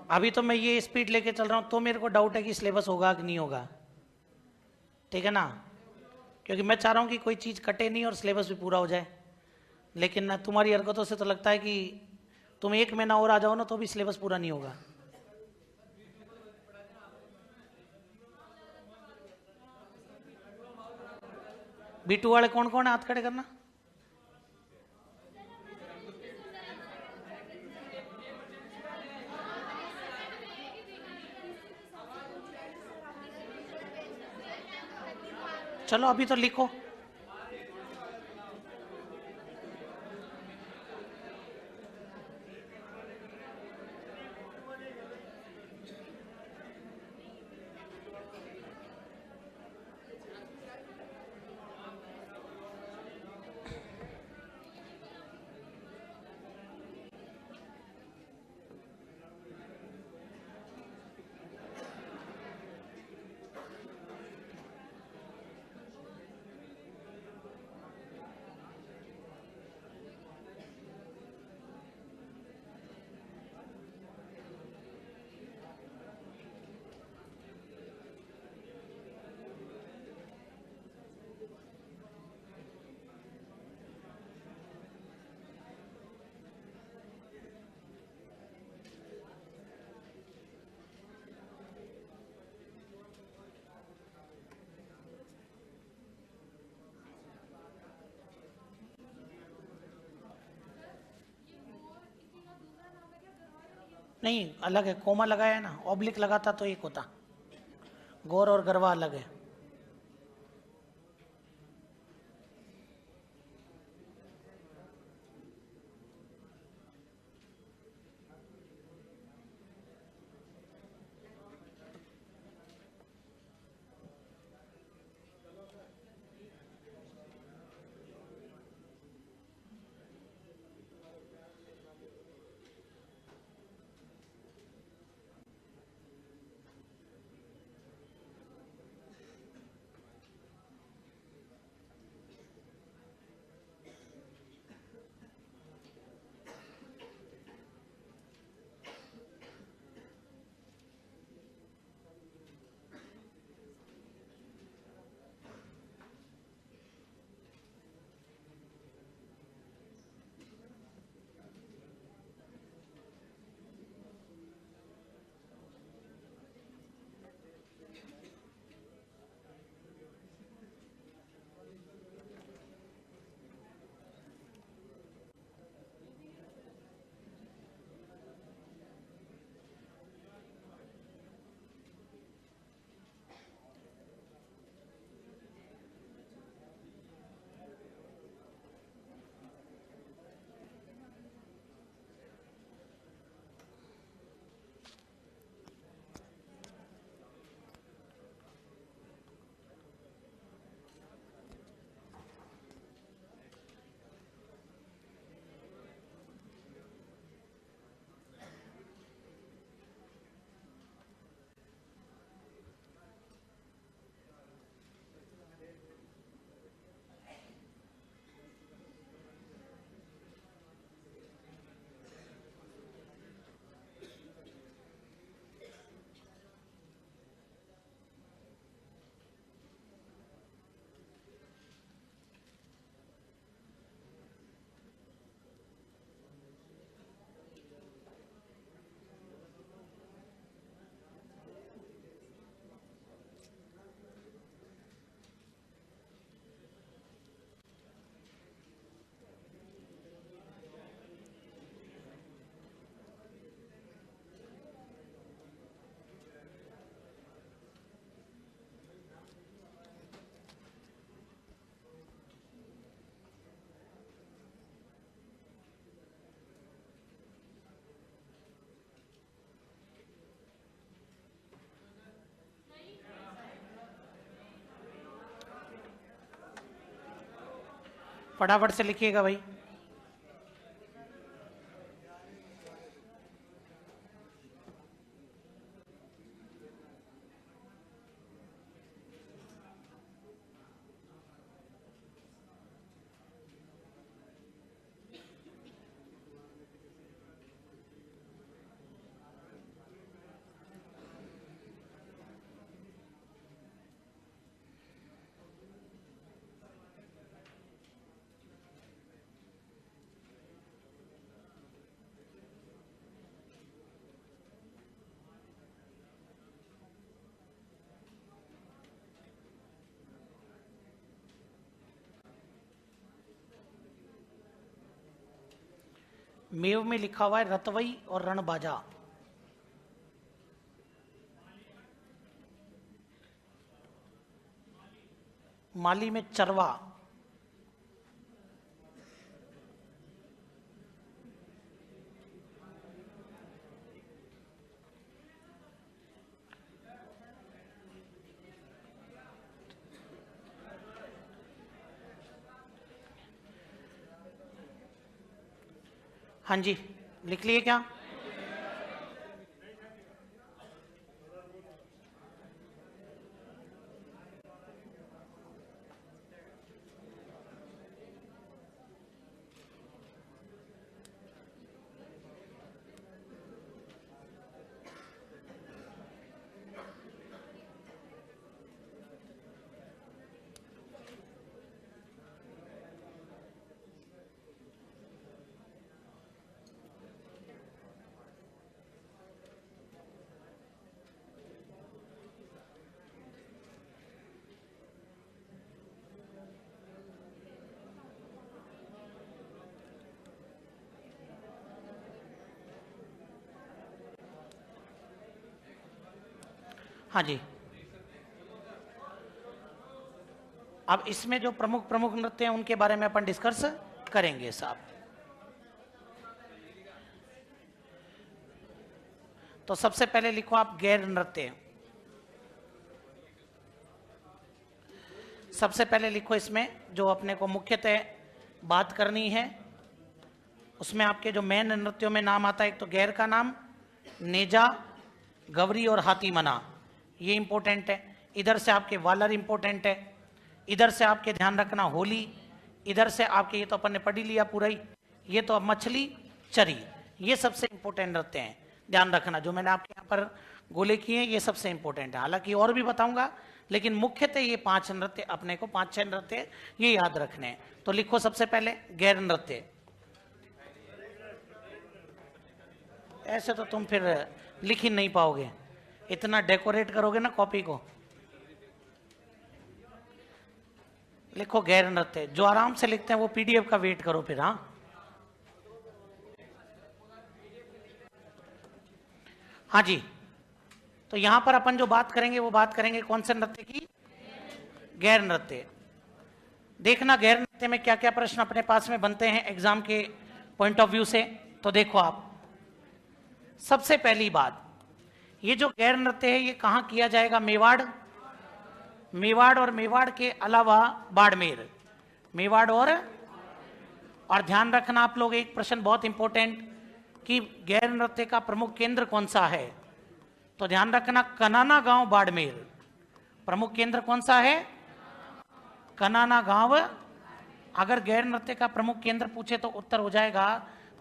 अभी तो मैं ये स्पीड लेके चल रहा हूं, तो मेरे को डाउट है कि सिलेबस होगा कि नहीं होगा, ठीक है ना? क्योंकि मैं चाह रहा हूं कि कोई चीज कटे नहीं और सिलेबस भी पूरा हो जाए। लेकिन तुम्हारी हरकतों से तो लगता है कि तुम 1 महीना और आ जाओ ना तो भी सिलेबस पूरा नहीं होगा। B2 वाले कौन कौन है, हाथ खड़े करना। चलो अभी तो लिखो। नहीं अलग है, कोमा लगाया है ना, ऑब्लिक लगाता तो एक होता। गौर और गरवा अलग है। फटाफट से लिखिएगा भाई। मेव में लिखा हुआ है रतवई और रणबाजा। माली में चरवा। हाँ जी, लिख लिए क्या? हाँ जी, अब इसमें जो प्रमुख प्रमुख नृत्य हैं उनके बारे में अपन डिस्कस करेंगे साहब। तो सबसे पहले लिखो आप गैर नृत्य। सबसे पहले लिखो इसमें जो अपने को मुख्यतः बात करनी है, उसमें आपके जो मेन नृत्यों में नाम आता है, एक तो गैर का नाम, नेजा, गवरी और हाथी मना, ये इंपॉर्टेंट है। इधर से आपके वालर इंपॉर्टेंट है। इधर से आपके ध्यान रखना होली। इधर से आपके, ये तो अपन ने पढ़ ही लिया पूरा ही, ये तो अब मछली चरी, ये सबसे इंपॉर्टेंट नृत्य हैं, ध्यान रखना। जो मैंने आपके यहाँ पर गोले किए हैं ये सबसे इंपॉर्टेंट है, हालांकि और भी बताऊंगा, लेकिन मुख्यतः ये 5 नृत्य अपने को, 5-6 नृत्य ये याद रखने हैं। तो लिखो सबसे पहले गैर नृत्य। ऐसे तो तुम फिर लिख ही नहीं पाओगे, इतना डेकोरेट करोगे ना कॉपी को। लिखो गैर नृत्य। जो आराम से लिखते हैं वो पीडीएफ का वेट करो फिर। हाँ जी, तो यहां पर अपन जो बात करेंगे वो बात करेंगे कौन से नृत्य की? गैर नृत्य। देखना गैर नृत्य में क्या क्या प्रश्न अपने पास में बनते हैं एग्जाम के पॉइंट ऑफ व्यू से। तो देखो आप, सबसे पहली बात, ये जो गैर नृत्य है ये कहां किया जाएगा? मेवाड़, मेवाड़ और मेवाड़ के अलावा बाड़मेर, मेवाड़ और ध्यान रखना आप लोग एक प्रश्न बहुत इंपॉर्टेंट कि गैर नृत्य का प्रमुख केंद्र कौन सा है? तो ध्यान रखना कनाना गांव बाड़मेर। प्रमुख केंद्र कौन सा है? कनाना गांव। अगर गैर नृत्य का प्रमुख केंद्र पूछे तो उत्तर हो जाएगा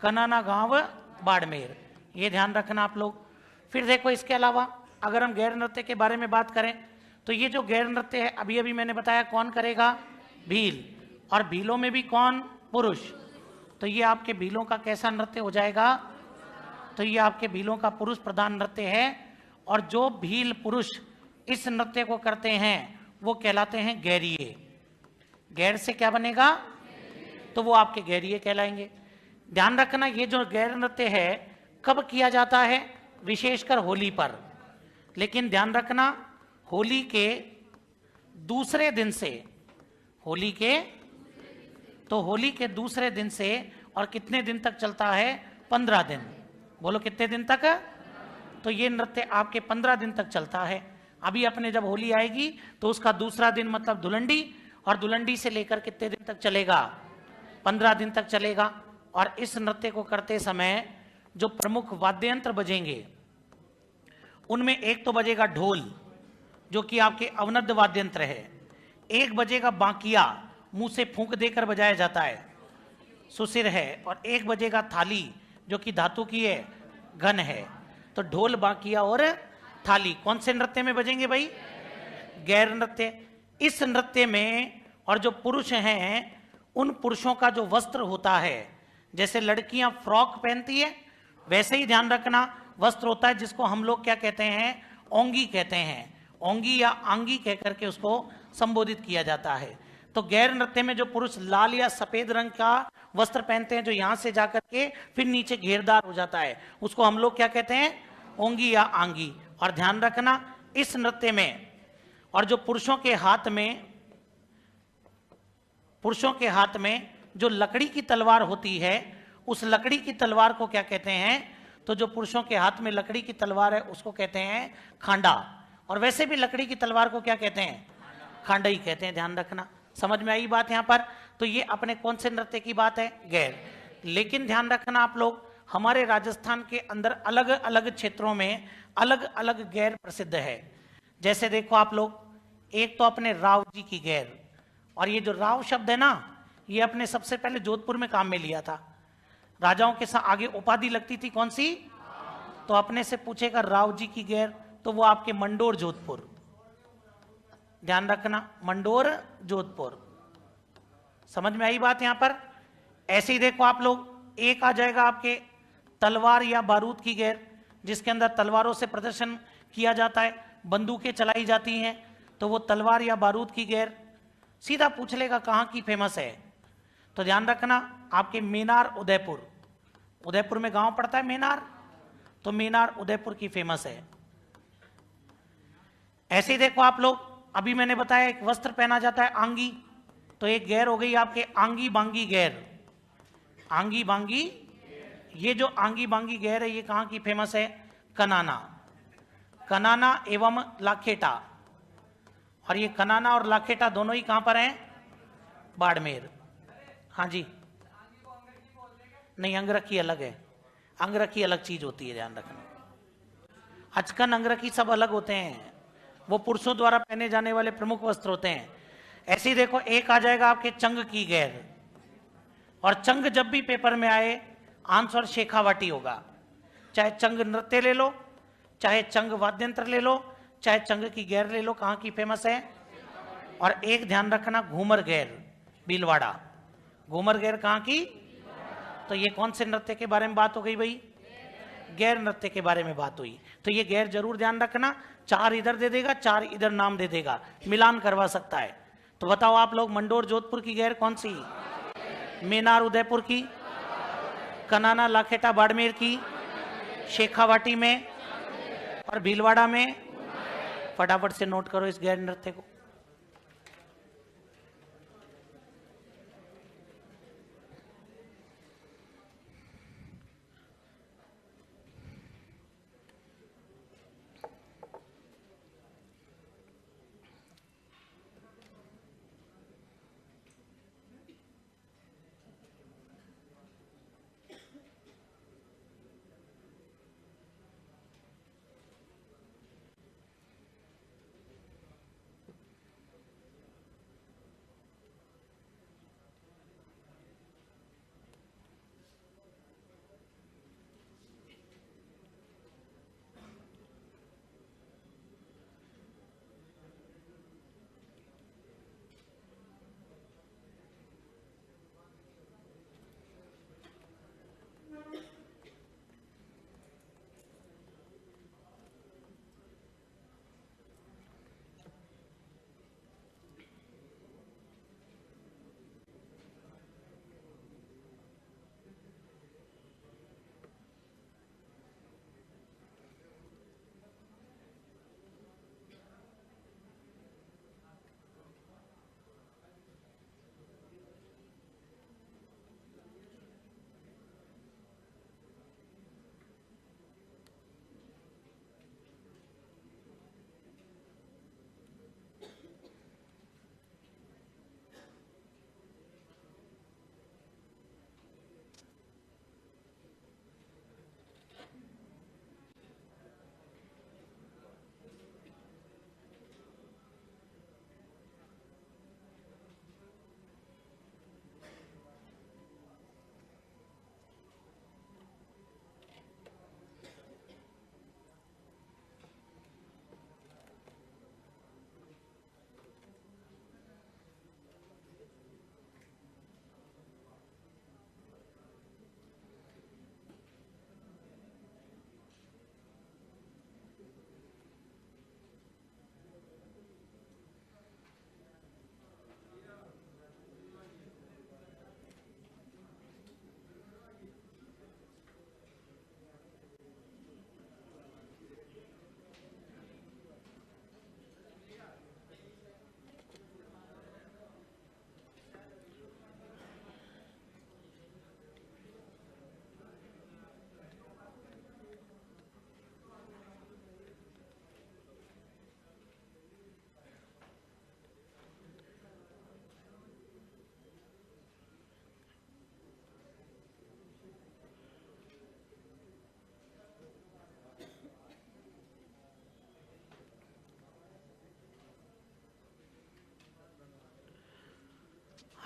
कनाना गांव बाड़मेर, ये ध्यान रखना आप लोग। फिर देखो इसके अलावा अगर हम गैर नृत्य के बारे में बात करें तो ये जो गैर नृत्य है अभी अभी मैंने बताया कौन करेगा? भील। और भीलों में भी कौन? पुरुष। तो ये आपके भीलों का कैसा नृत्य हो जाएगा? तो ये आपके भीलों का पुरुष प्रधान नृत्य है। और जो भील पुरुष इस नृत्य को करते हैं वो कहलाते हैं गैरिये। गैर से क्या बनेगा? तो वो आपके गैरिये कहलाएंगे। ध्यान रखना ये जो गैर नृत्य है कब किया जाता है? विशेषकर होली पर। लेकिन ध्यान रखना होली के दूसरे दिन से, होली के, तो होली के दूसरे दिन से, और कितने दिन तक चलता है? 15 दिन। बोलो कितने दिन तक? तो ये नृत्य आपके 15 दिन तक चलता है। अभी अपने जब होली आएगी तो उसका दूसरा दिन मतलब धुलंडी, और धुलंडी से लेकर कितने दिन तक चलेगा? 15 दिन तक चलेगा। और इस नृत्य को करते समय जो प्रमुख वाद्य यंत्र बजेंगे उनमें एक तो बजेगा ढोल, जो कि आपके अवनद्य वाद्य यंत्र है। एक बजेगा बांकिया, मुंह से फूंक देकर बजाया जाता है, सुसिर है। और एक बजेगा थाली, जो कि धातु की है, घन है। तो ढोल, बांकिया और थाली कौन से नृत्य में बजेंगे भाई? गैर नृत्य। इस नृत्य में और जो पुरुष हैं उन पुरुषों का जो वस्त्र होता है, जैसे लड़कियां फ्रॉक पहनती है वैसे ही ध्यान रखना वस्त्र होता है जिसको हम लोग क्या कहते हैं? ओंगी कहते हैं। ओंगी या आंगी कह करके उसको संबोधित किया जाता है। तो गैर नृत्य में जो पुरुष लाल या सफेद रंग का वस्त्र पहनते हैं, जो यहां से जाकर के फिर नीचे घेरदार हो जाता है, उसको हम लोग क्या कहते हैं? ओंगी या आंगी। और ध्यान रखना इस नृत्य में और जो पुरुषों के हाथ में जो लकड़ी की तलवार होती है, उस लकड़ी की तलवार को क्या कहते हैं? तो जो पुरुषों के हाथ में लकड़ी की तलवार है उसको कहते हैं खांडा। और वैसे भी लकड़ी की तलवार को क्या कहते हैं? खांडा ही कहते हैं। ध्यान रखना, समझ में आई बात यहां पर? तो ये अपने कौन से नृत्य की बात है? गैर। लेकिन ध्यान रखना आप लोग, हमारे राजस्थान के अंदर अलग अलग क्षेत्रों में अलग अलग गैर प्रसिद्ध है। जैसे देखो आप लोग, एक तो अपने राव जी की गैर, और ये जो राव शब्द है ना, ये अपने सबसे पहले जोधपुर में काम में लिया था। राजाओं के साथ आगे उपाधि लगती थी कौन सी? तो अपने से पूछेगा राव जी की गैर, तो वो आपके मंडोर जोधपुर। ध्यान रखना, मंडोर जोधपुर। समझ में आई बात यहां पर? ऐसे ही देखो आप लोग, एक आ जाएगा आपके तलवार या बारूद की गैर, जिसके अंदर तलवारों से प्रदर्शन किया जाता है, बंदूकें चलाई जाती हैं। तो वो तलवार या बारूद की गैर। सीधा पूछ लेगा कहां की फेमस है, तो ध्यान रखना आपके मेनार उदयपुर। उदयपुर में गांव पड़ता है मेनार, तो मेनार उदयपुर की फेमस है। ऐसे ही देखो आप लोग, अभी मैंने बताया एक वस्त्र पहना जाता है आंगी, तो एक गैर हो गई आपके आंगी बांगी गैर। आंगी बांगी, ये जो आंगी बांगी गैर है ये कहां की फेमस है? कनाना। कनाना एवं लाखेटा। और ये कनाना और लाखेटा दोनों ही कहां पर हैं? बाड़मेर। हाँ जी, नहीं, अंगरखी अलग है। अंगरखी अलग चीज होती है, ध्यान रखना। अचकन, अंगरखी सब अलग होते हैं, वो पुरुषों द्वारा पहने जाने वाले प्रमुख वस्त्र होते हैं। ऐसे ही देखो, एक आ जाएगा आपके चंग की गैर। और चंग जब भी पेपर में आए, आंसर शेखावाटी होगा। चाहे चंग नृत्य ले लो, चाहे चंग वाद्यंत्र ले लो, चाहे चंग की गैर ले लो, कहां की फेमस है? और एक ध्यान रखना, घूमर गैर, भीलवाड़ा। घूमर गैर कहां की? तो ये कौन से नृत्य के बारे में बात हो गई भाई? गैर नृत्य के बारे में बात हुई। तो ये गैर जरूर ध्यान रखना, 4 इधर दे देगा, 4 इधर नाम दे देगा, मिलान करवा सकता है। तो बताओ आप लोग, मंडोर जोधपुर की गैर कौन सी? मेनार उदयपुर की, कनाना लाखेटा बाड़मेर की, शेखावाटी में, और भीलवाड़ा में। फटाफट से नोट करो इस गैर नृत्य को।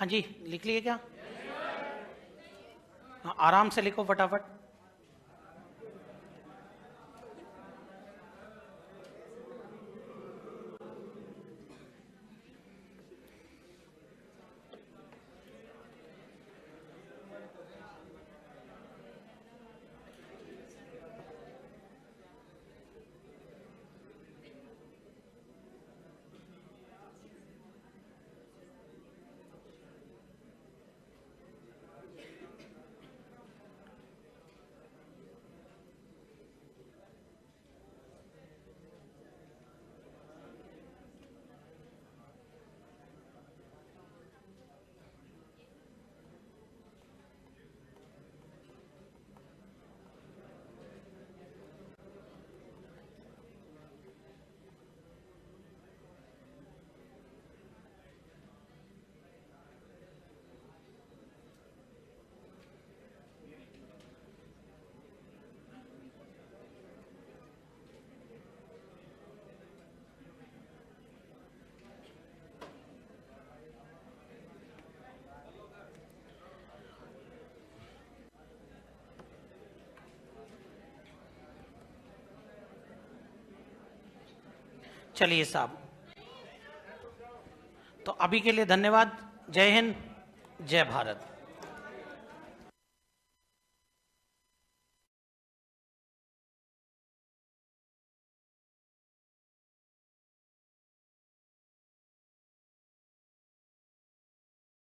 हाँ जी, लिख लिए क्या? हाँ, आराम से लिखो फटाफट। चलिए साहब, तो अभी के लिए धन्यवाद। जय हिंद, जय भारत।